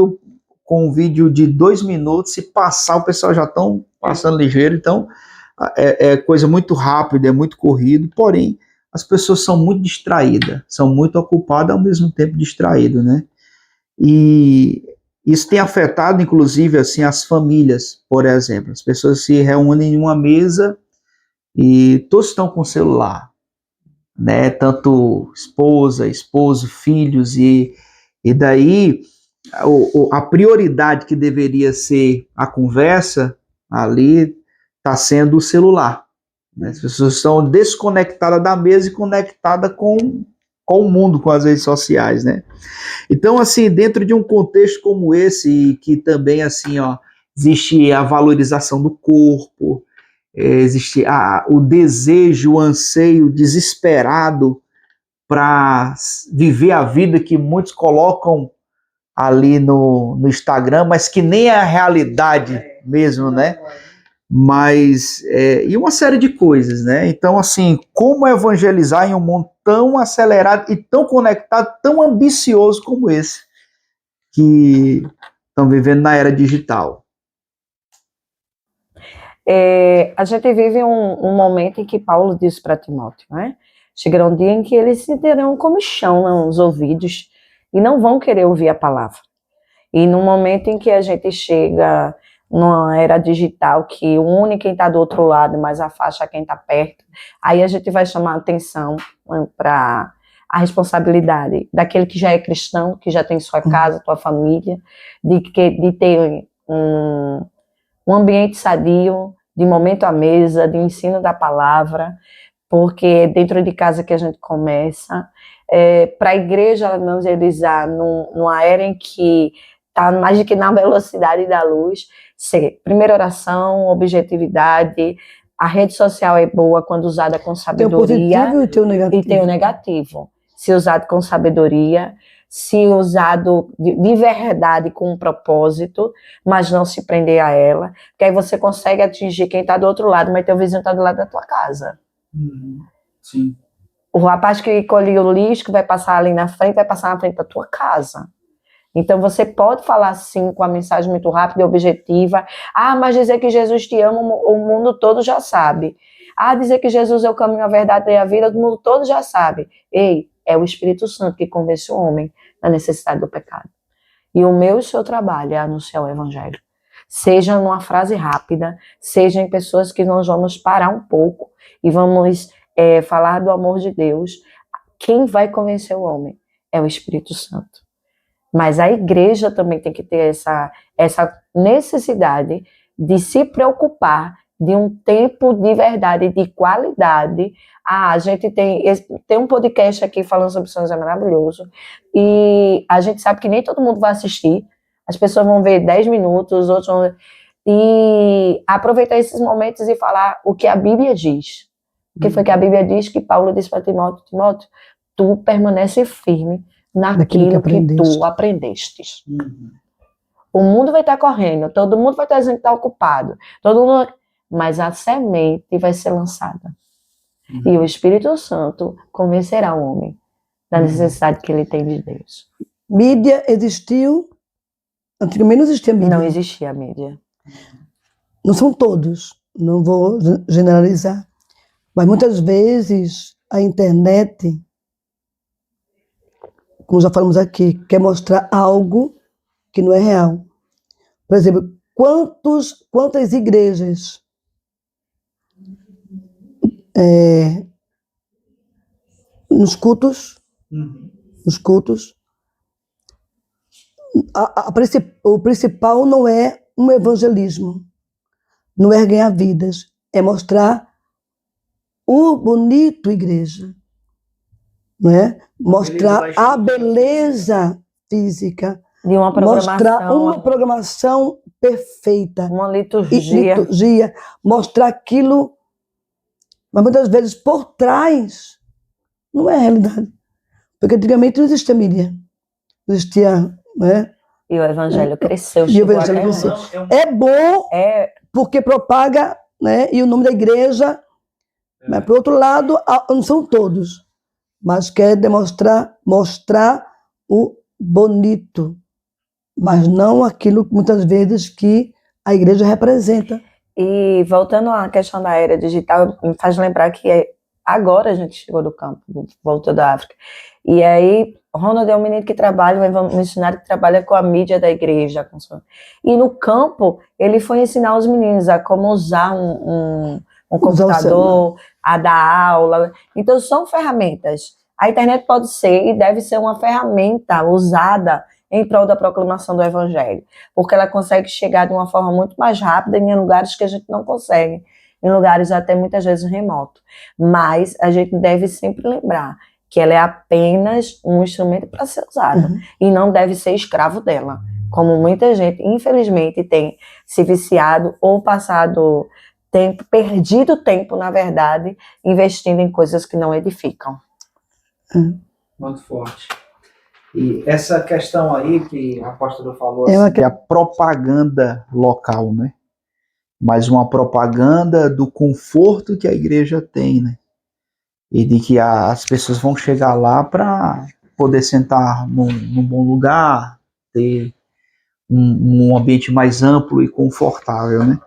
com um vídeo de 2 minutos, se passar, o pessoal já estão passando ligeiro, então é coisa muito rápida, é muito corrido, porém as pessoas são muito distraídas, são muito ocupadas ao mesmo tempo distraídas, né? E isso tem afetado, inclusive, assim, as famílias, por exemplo. As pessoas se reúnem em uma mesa e todos estão com o celular, né? Tanto esposa, esposo, filhos, e daí a prioridade que deveria ser a conversa ali está sendo o celular. Né? As pessoas estão desconectadas da mesa e conectadas com o mundo, com as redes sociais, né? Então, assim, dentro de um contexto como esse, que também, assim, ó, existe a valorização do corpo, existe o desejo, o anseio desesperado para viver a vida que muitos colocam ali no Instagram, mas que nem é a realidade mesmo, né? Mas, e uma série de coisas, né? Então, assim, como evangelizar em um mundo tão acelerado e tão conectado, tão ambicioso como esse, que estão vivendo na era digital? A gente vive um momento em que Paulo diz para Timóteo, né? Chegará um dia em que eles se terão comichão nos ouvidos e não vão querer ouvir a palavra. E no momento em que a gente chega numa era digital, que une quem está do outro lado, mas afasta quem está perto, aí a gente vai chamar a atenção para a responsabilidade daquele que já é cristão, que já tem sua casa, sua família, de ter um ambiente sadio, de momento à mesa, de ensino da palavra, porque é dentro de casa que a gente começa. Para a igreja evangelizar numa era em que está mais do que na velocidade da luz, primeira oração, objetividade. A rede social é boa quando usada com sabedoria. Tem o positivo e tem o negativo. E tem o negativo. Se usado com sabedoria, se usado de verdade com um propósito, mas não se prender a ela, porque aí você consegue atingir quem está do outro lado, mas teu vizinho está do lado da tua casa. Sim. O rapaz que colhe o lixo, que vai passar ali na frente, vai passar na frente da tua casa. Então você pode falar sim com a mensagem muito rápida e objetiva. Mas dizer que Jesus te ama, o mundo todo já sabe. Dizer que Jesus é o caminho, a verdade e a vida, o mundo todo já sabe. Ei, é o Espírito Santo que convence o homem da necessidade do pecado. E o meu e o seu trabalho é anunciar o Evangelho. Seja numa frase rápida, seja em pessoas que nós vamos parar um pouco e vamos falar do amor de Deus. Quem vai convencer o homem? é o Espírito Santo. Mas a igreja também tem que ter essa necessidade de se preocupar de um tempo de verdade, de qualidade. A gente tem um podcast aqui falando sobre sonhos, é maravilhoso. E a gente sabe que nem todo mundo vai assistir. As pessoas vão ver 10 minutos, outros vão ver. E aproveitar esses momentos e falar o que a Bíblia diz. O que foi que a Bíblia diz que Paulo disse para Timóteo: Timóteo, tu permanece firme naquilo que tu aprendeste. O mundo vai estar correndo, todo mundo vai estar dizendo que está ocupado, mas a semente vai ser lançada. E o Espírito Santo convencerá o homem da necessidade que ele tem de Deus. Mídia existiu, antigamente não existia mídia. Não existia mídia. Não são todos, não vou generalizar, mas muitas vezes a internet, como já falamos aqui, quer mostrar algo que não é real. Por exemplo, quantas igrejas nos cultos, o principal não é um evangelismo, não é ganhar vidas, é mostrar o bonito igreja, não é? Mostrar a beleza física, de uma programação, mostrar uma programação perfeita, uma liturgia, mostrar aquilo, mas muitas vezes por trás não é a realidade, porque antigamente não existia mídia, não existia, né? E o evangelho cresceu. E o evangelho cresceu. É bom porque propaga, né? E o nome da igreja, mas por outro lado, não são todos, mas quer mostrar o bonito, mas não aquilo muitas vezes que a igreja representa. E voltando à questão da era digital, me faz lembrar que agora a gente chegou do campo, voltou da África. E aí, Ronald é um menino que trabalha, um missionário que trabalha com a mídia da igreja. E no campo, ele foi ensinar os meninos a como usar um computador, a dar aula. Então, são ferramentas. A internet pode ser e deve ser uma ferramenta usada em prol da proclamação do evangelho, porque ela consegue chegar de uma forma muito mais rápida em lugares que a gente não consegue, em lugares até muitas vezes remotos. Mas a gente deve sempre lembrar que ela é apenas um instrumento para ser usado, e não deve ser escravo dela, como muita gente, infelizmente, tem se viciado ou passado tempo, perdido tempo, na verdade, investindo em coisas que não edificam. Muito forte. E essa questão aí que a apóstola falou, assim, que é a propaganda local, né? Mas uma propaganda do conforto que a igreja tem, né? E de que as pessoas vão chegar lá para poder sentar num bom lugar, ter um ambiente mais amplo e confortável, né?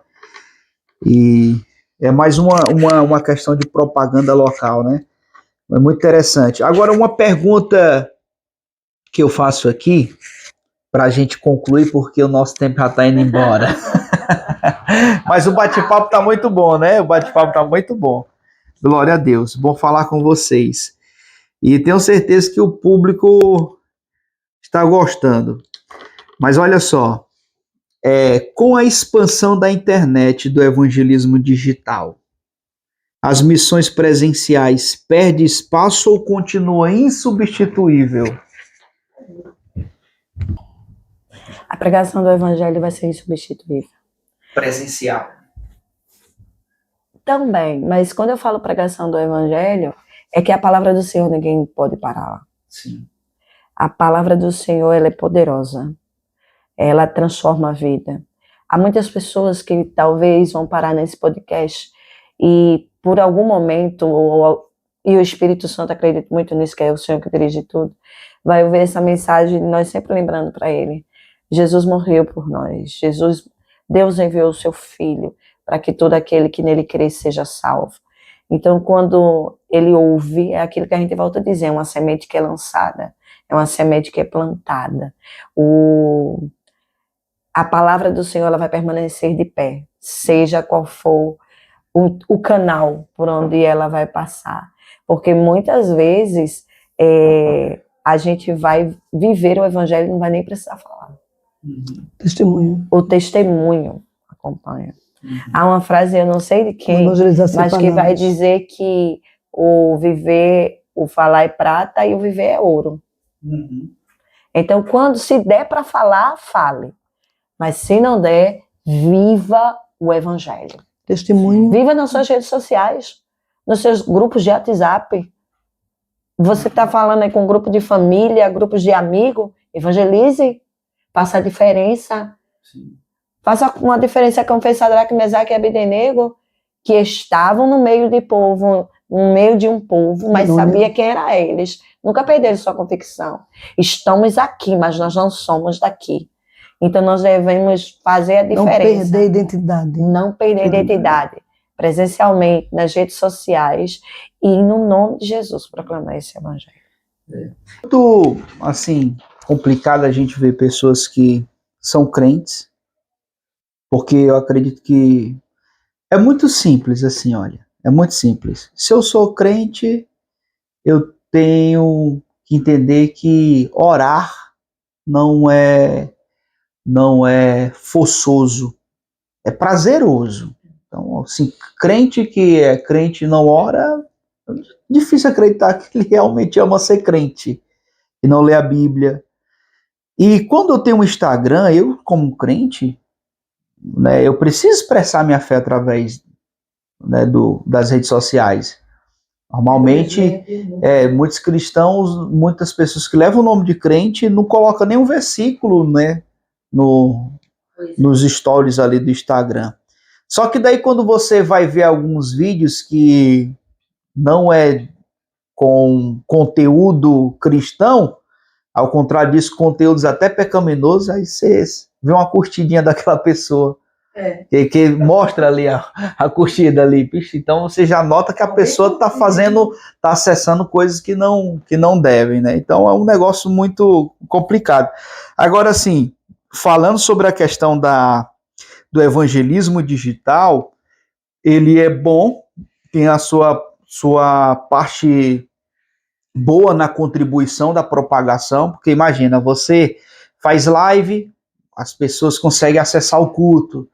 E é mais uma questão de propaganda local, né? É muito interessante. Agora, uma pergunta que eu faço aqui, para a gente concluir, porque o nosso tempo já está indo embora. Mas o bate-papo está muito bom, né? O bate-papo está muito bom. Glória a Deus. Bom falar com vocês. E tenho certeza que o público está gostando. Mas olha só, com a expansão da internet, do evangelismo digital, as missões presenciais perdem espaço ou continua insubstituível? A pregação do evangelho vai ser insubstituível. Presencial. Também, mas quando eu falo pregação do evangelho, é que a palavra do Senhor ninguém pode parar lá. Sim. A palavra do Senhor, ela é poderosa. Ela transforma a vida. Há muitas pessoas que talvez vão parar nesse podcast e por algum momento, e o Espírito Santo, acredito muito nisso, que é o Senhor que dirige tudo, vai ouvir essa mensagem, nós sempre lembrando para ele: Jesus morreu por nós, Deus enviou o seu Filho para que todo aquele que nele crê seja salvo. Então, quando ele ouve, é aquilo que a gente volta a dizer, é uma semente que é lançada, é uma semente que é plantada. A palavra do Senhor, ela vai permanecer de pé, seja qual for o canal por onde ela vai passar. Porque muitas vezes a gente vai viver o evangelho, não vai nem precisar falar. Testemunho. O testemunho acompanha. Há uma frase, eu não sei de quem, Evangelização mas que vai palavras. dizer que o viver, o falar é prata e o viver é ouro. Então, quando se der para falar, fale. Mas se não der, viva o evangelho. Testemunho. Viva nas suas redes sociais, nos seus grupos de WhatsApp. Você está falando aí com um grupo de família, grupos de amigos, evangelize, faça a diferença. Sim. Faça uma diferença como fez Sadraque, Mesaque e Abdenego, que estavam no meio de povo, no meio de um povo, mas sabia quem eram eles. Nunca perderam sua convicção. Estamos aqui, mas nós não somos daqui. Então nós devemos fazer a diferença. Não perder a identidade. Não perder a identidade. Presencialmente, nas redes sociais e no nome de Jesus proclamar esse evangelho. Muito, assim, complicado a gente ver pessoas que são crentes, porque eu acredito que é muito simples, assim, olha, é muito simples. Se eu sou crente, eu tenho que entender que orar não é forçoso, é prazeroso. Então, assim, crente que é crente e não ora, é difícil acreditar que ele realmente ama ser crente e não lê a Bíblia. E quando eu tenho um Instagram, eu como crente, né, eu preciso expressar minha fé através, né, das redes sociais. Normalmente, muitos cristãos, muitas pessoas que levam o nome de crente não colocam nenhum versículo, né, nos stories ali do Instagram. Só que daí quando você vai ver alguns vídeos que não é com conteúdo cristão, ao contrário disso, conteúdos até pecaminosos, aí você vê uma curtidinha daquela pessoa. Que mostra ali a curtida ali. Então você já nota que a pessoa está acessando coisas que não devem, né? Então é um negócio muito complicado. Agora, assim, falando sobre a questão do evangelismo digital, ele é bom, tem a sua parte boa na contribuição da propagação, porque imagina, você faz live, as pessoas conseguem acessar o culto.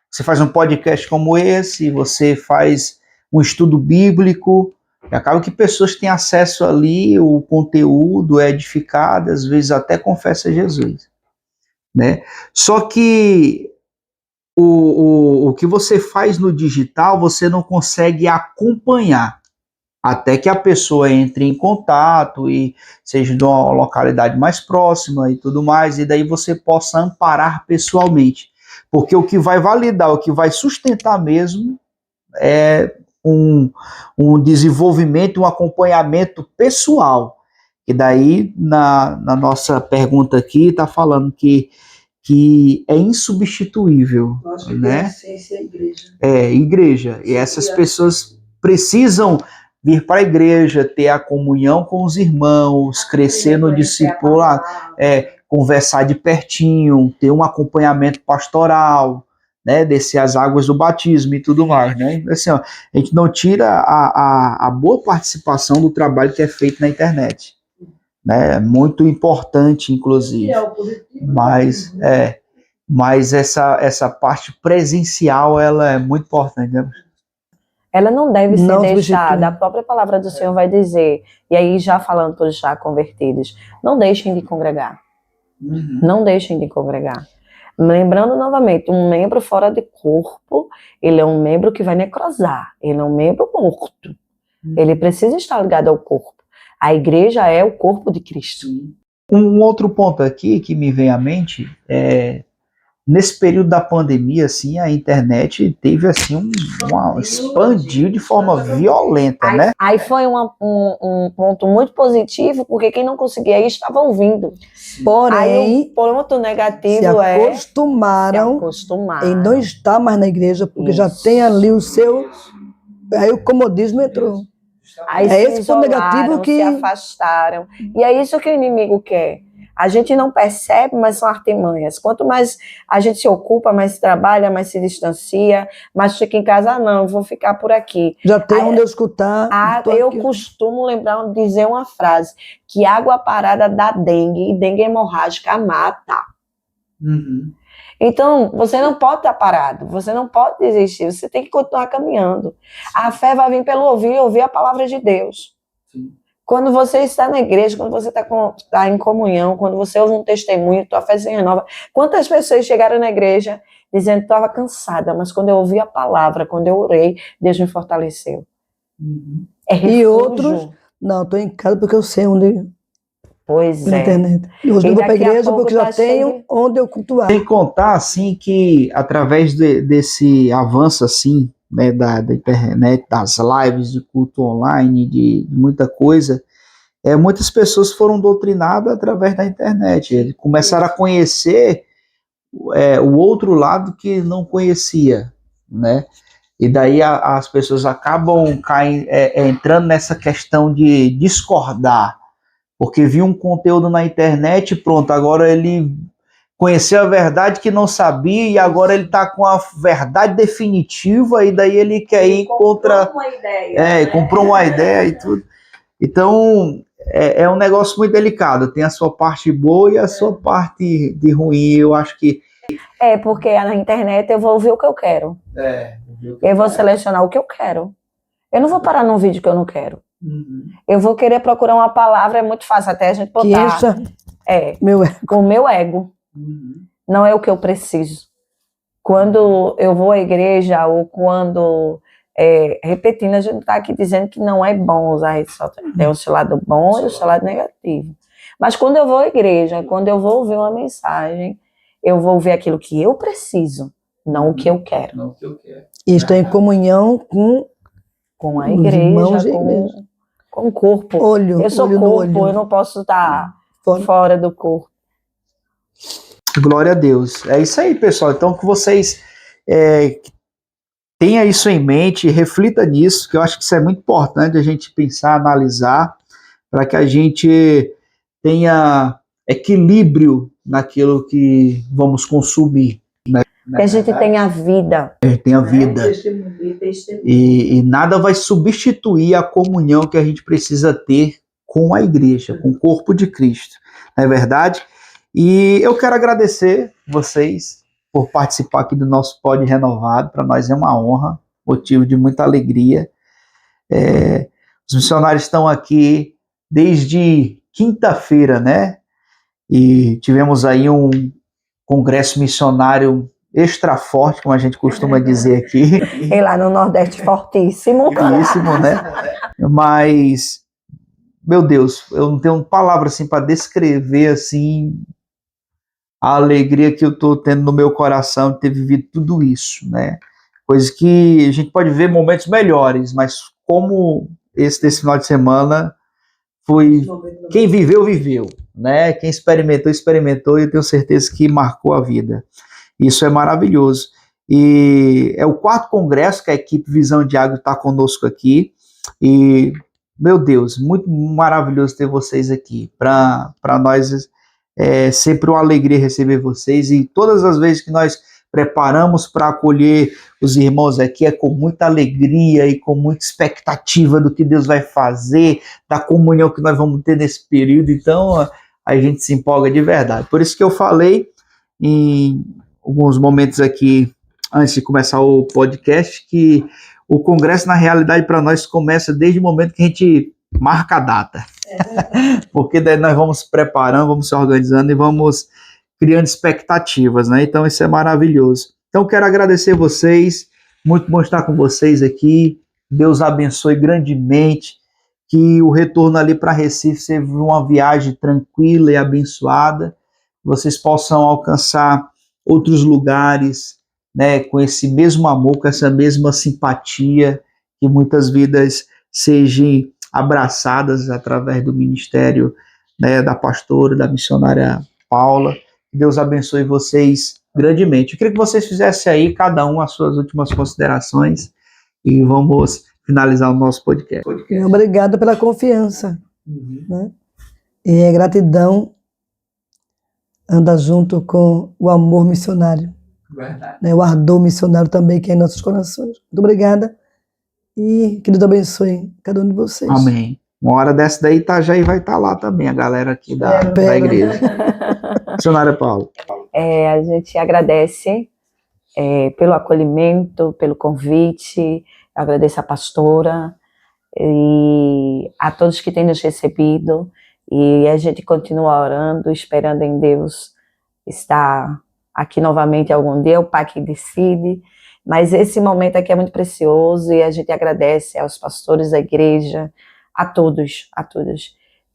Você faz um podcast como esse, você faz um estudo bíblico, e acaba que pessoas têm acesso ali, o conteúdo é edificado, às vezes até confessa Jesus, né? Só que o que você faz no digital, você não consegue acompanhar, até que a pessoa entre em contato e seja de uma localidade mais próxima e tudo mais, e daí você possa amparar pessoalmente. Porque o que vai validar, o que vai sustentar mesmo é um desenvolvimento, um acompanhamento pessoal. E daí, na nossa pergunta aqui, está falando que é insubstituível. Acho que né? a essência é a igreja. Igreja. E essas pessoas precisam vir para a igreja, ter a comunhão com os irmãos, crescer no discipulado, conversar de pertinho, ter um acompanhamento pastoral, né, descer as águas do batismo e tudo mais, né? Assim, ó, a gente não tira a boa participação do trabalho que é feito na internet, né? É muito importante, inclusive. Mas essa parte presencial, ela é muito importante, né? Ela não deve ser Não deixada. substitui. A própria palavra do Senhor vai dizer, e aí já falando para os já convertidos, não deixem de congregar. Não deixem de congregar. Lembrando novamente, um membro fora de corpo, ele é um membro que vai necrosar. Ele é um membro morto. Ele precisa estar ligado ao corpo. A igreja é o corpo de Cristo. Um outro ponto aqui que me vem à mente é, nesse período da pandemia, assim, a internet teve assim expandiu de forma violenta, né? Aí foi um ponto muito positivo, porque quem não conseguia ir estava ouvindo. Aí Porém, o ponto negativo se acostumaram em não estar mais na igreja, porque já tem ali o seu... Aí o comodismo entrou. Aí É se esse ponto isolaram, negativo que... se afastaram. E é isso que o inimigo quer. A gente não percebe, mas são artimanhas. Quanto mais a gente se ocupa, mais trabalha, mais se distancia, mais fica em casa, não, eu vou ficar por aqui. Já tem onde eu escutar. Eu costumo dizer uma frase, que água parada dá dengue, e dengue hemorrágica mata. Uhum. Então, você não pode estar parado, você não pode desistir, você tem que continuar caminhando. A fé vai vir pelo ouvir a palavra de Deus. Sim. Quando você está na igreja, quando você está em comunhão, quando você ouve um testemunho, tua fé se renova. Quantas pessoas chegaram na igreja dizendo que estava cansada, mas quando eu ouvi a palavra, quando eu orei, Deus me fortaleceu. Uhum. É refúgio. E outros, não, estou em casa porque eu sei onde. Pois Pela é. internet. Eu não vou para a igreja porque já tenho onde eu cultuar. Sem contar, assim, que através desse avanço, assim, né, da internet, das lives, de culto online, de muita coisa, muitas pessoas foram doutrinadas através da internet. Eles começaram a conhecer o outro lado que não conhecia, né? E daí as pessoas acabam entrando nessa questão de discordar, porque viu um conteúdo na internet, pronto, agora ele conheceu a verdade que não sabia e agora ele está com a verdade definitiva e daí ele quer ir contra... Comprou uma ideia. Comprou uma ideia e tudo. Então, é um negócio muito delicado. Tem a sua parte boa e a sua parte de ruim. Eu acho que... Porque na internet eu vou ouvir o que eu quero. Eu vou selecionar o que eu quero. Eu não vou parar num vídeo que eu não quero. Uhum. Eu vou querer procurar uma palavra, é muito fácil até a gente botar. Que encha meu ego. O meu ego. Uhum. Não é o que eu preciso. Quando eu vou à igreja ou quando... repetindo, a gente está aqui dizendo que não é bom usar rede social. Tem o seu lado bom e o seu lado negativo. Mas quando eu vou à igreja, quando eu vou ouvir uma mensagem, eu vou ouvir aquilo que eu preciso, não o que eu quero. Não o que eu quero. E estou em comunhão com a os irmãos igreja, da igreja. com o corpo. Eu sou olho corpo, no olho. eu não posso estar fora do corpo. Glória a Deus. É isso aí, pessoal. Então, que vocês tenha isso em mente, reflita nisso, que eu acho que isso é muito importante a gente pensar, analisar, para que a gente tenha equilíbrio naquilo que vamos consumir. Né? Que a gente tenha vida. Tenha vida. E nada vai substituir a comunhão que a gente precisa ter com a igreja, com o corpo de Cristo. Não é verdade? E eu quero agradecer vocês por participar aqui do nosso Pod Renovado. Para nós é uma honra, motivo de muita alegria. Os missionários estão aqui desde quinta-feira, né? E tivemos aí um congresso missionário extra forte, como a gente costuma dizer aqui. E lá no Nordeste, fortíssimo. Fortíssimo, né? Mas, meu Deus, eu não tenho palavra assim para descrever assim a alegria que eu estou tendo no meu coração de ter vivido tudo isso, né? Coisa que a gente pode ver momentos melhores, mas como esse desse final de semana foi... Quem viveu, viveu, né? Quem experimentou, experimentou, e eu tenho certeza que marcou a vida. Isso é maravilhoso. E é o 4º congresso que a equipe Visão de Água está conosco aqui. E, meu Deus, muito maravilhoso ter vocês aqui. Para nós é sempre uma alegria receber vocês. E todas as vezes que nós preparamos para acolher os irmãos aqui, é com muita alegria e com muita expectativa do que Deus vai fazer, da comunhão que nós vamos ter nesse período. Então, a gente se empolga de verdade. Por isso que eu falei em alguns momentos aqui, antes de começar o podcast, que o congresso, na realidade, para nós começa desde o momento que a gente marca a data. Porque daí nós vamos se preparando, vamos se organizando e vamos criando expectativas, né? Então isso é maravilhoso. Então quero agradecer vocês, muito bom estar com vocês aqui. Deus abençoe grandemente, que o retorno ali para Recife seja uma viagem tranquila e abençoada, vocês possam alcançar outros lugares, né, com esse mesmo amor, com essa mesma simpatia, que muitas vidas sejam abraçadas através do ministério, né, da pastora, da missionária Paula. Deus abençoe vocês grandemente. Eu queria que vocês fizessem aí, cada um, as suas últimas considerações e vamos finalizar o nosso podcast. Obrigado pela confiança. Né? E gratidão anda junto com o amor missionário, Verdade. né? O ardor missionário também que é em nossos corações. Muito obrigada e que Deus abençoe cada um de vocês. Amém. Uma hora dessa daí, Itajaí vai estar lá também, a galera aqui da igreja. Missionária Paula. A gente agradece pelo acolhimento, pelo convite, agradeço a pastora e a todos que têm nos recebido, e a gente continua orando, esperando em Deus estar aqui novamente algum dia, o Pai que decide, mas esse momento aqui é muito precioso e a gente agradece aos pastores da igreja, a todos,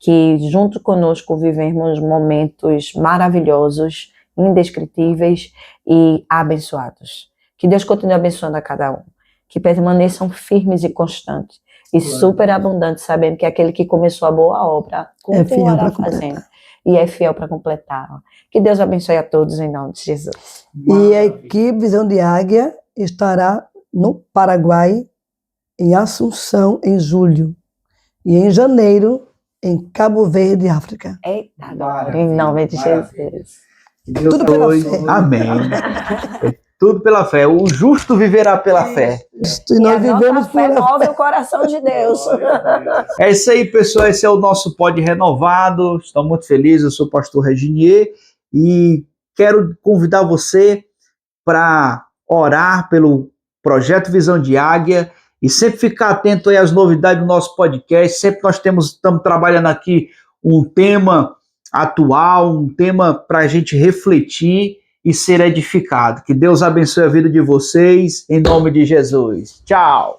que junto conosco vivemos momentos maravilhosos, indescritíveis e abençoados. Que Deus continue abençoando a cada um, que permaneçam firmes e constantes e superabundantes, sabendo que aquele que começou a boa obra continuará fazendo e é fiel para completá-la. Que Deus abençoe a todos em nome de Jesus. E a equipe Visão de Águia estará no Paraguai, em Assunção, em julho, e em janeiro, em Cabo Verde, África. Eita, em nome de Jesus. Tudo pela fé. Amém. Tudo pela fé. O justo viverá pela fé. E nós vivemos fé pela move o coração de Deus. É isso aí, pessoal. Esse é o nosso Pod Renovado. Estou muito feliz. Eu sou o pastor Reginier e quero convidar você para orar pelo Projeto Visão de Águia e sempre ficar atento aí às novidades do nosso podcast. Sempre nós estamos trabalhando aqui um tema atual, um tema para a gente refletir e ser edificado. Que Deus abençoe a vida de vocês, em nome de Jesus. Tchau!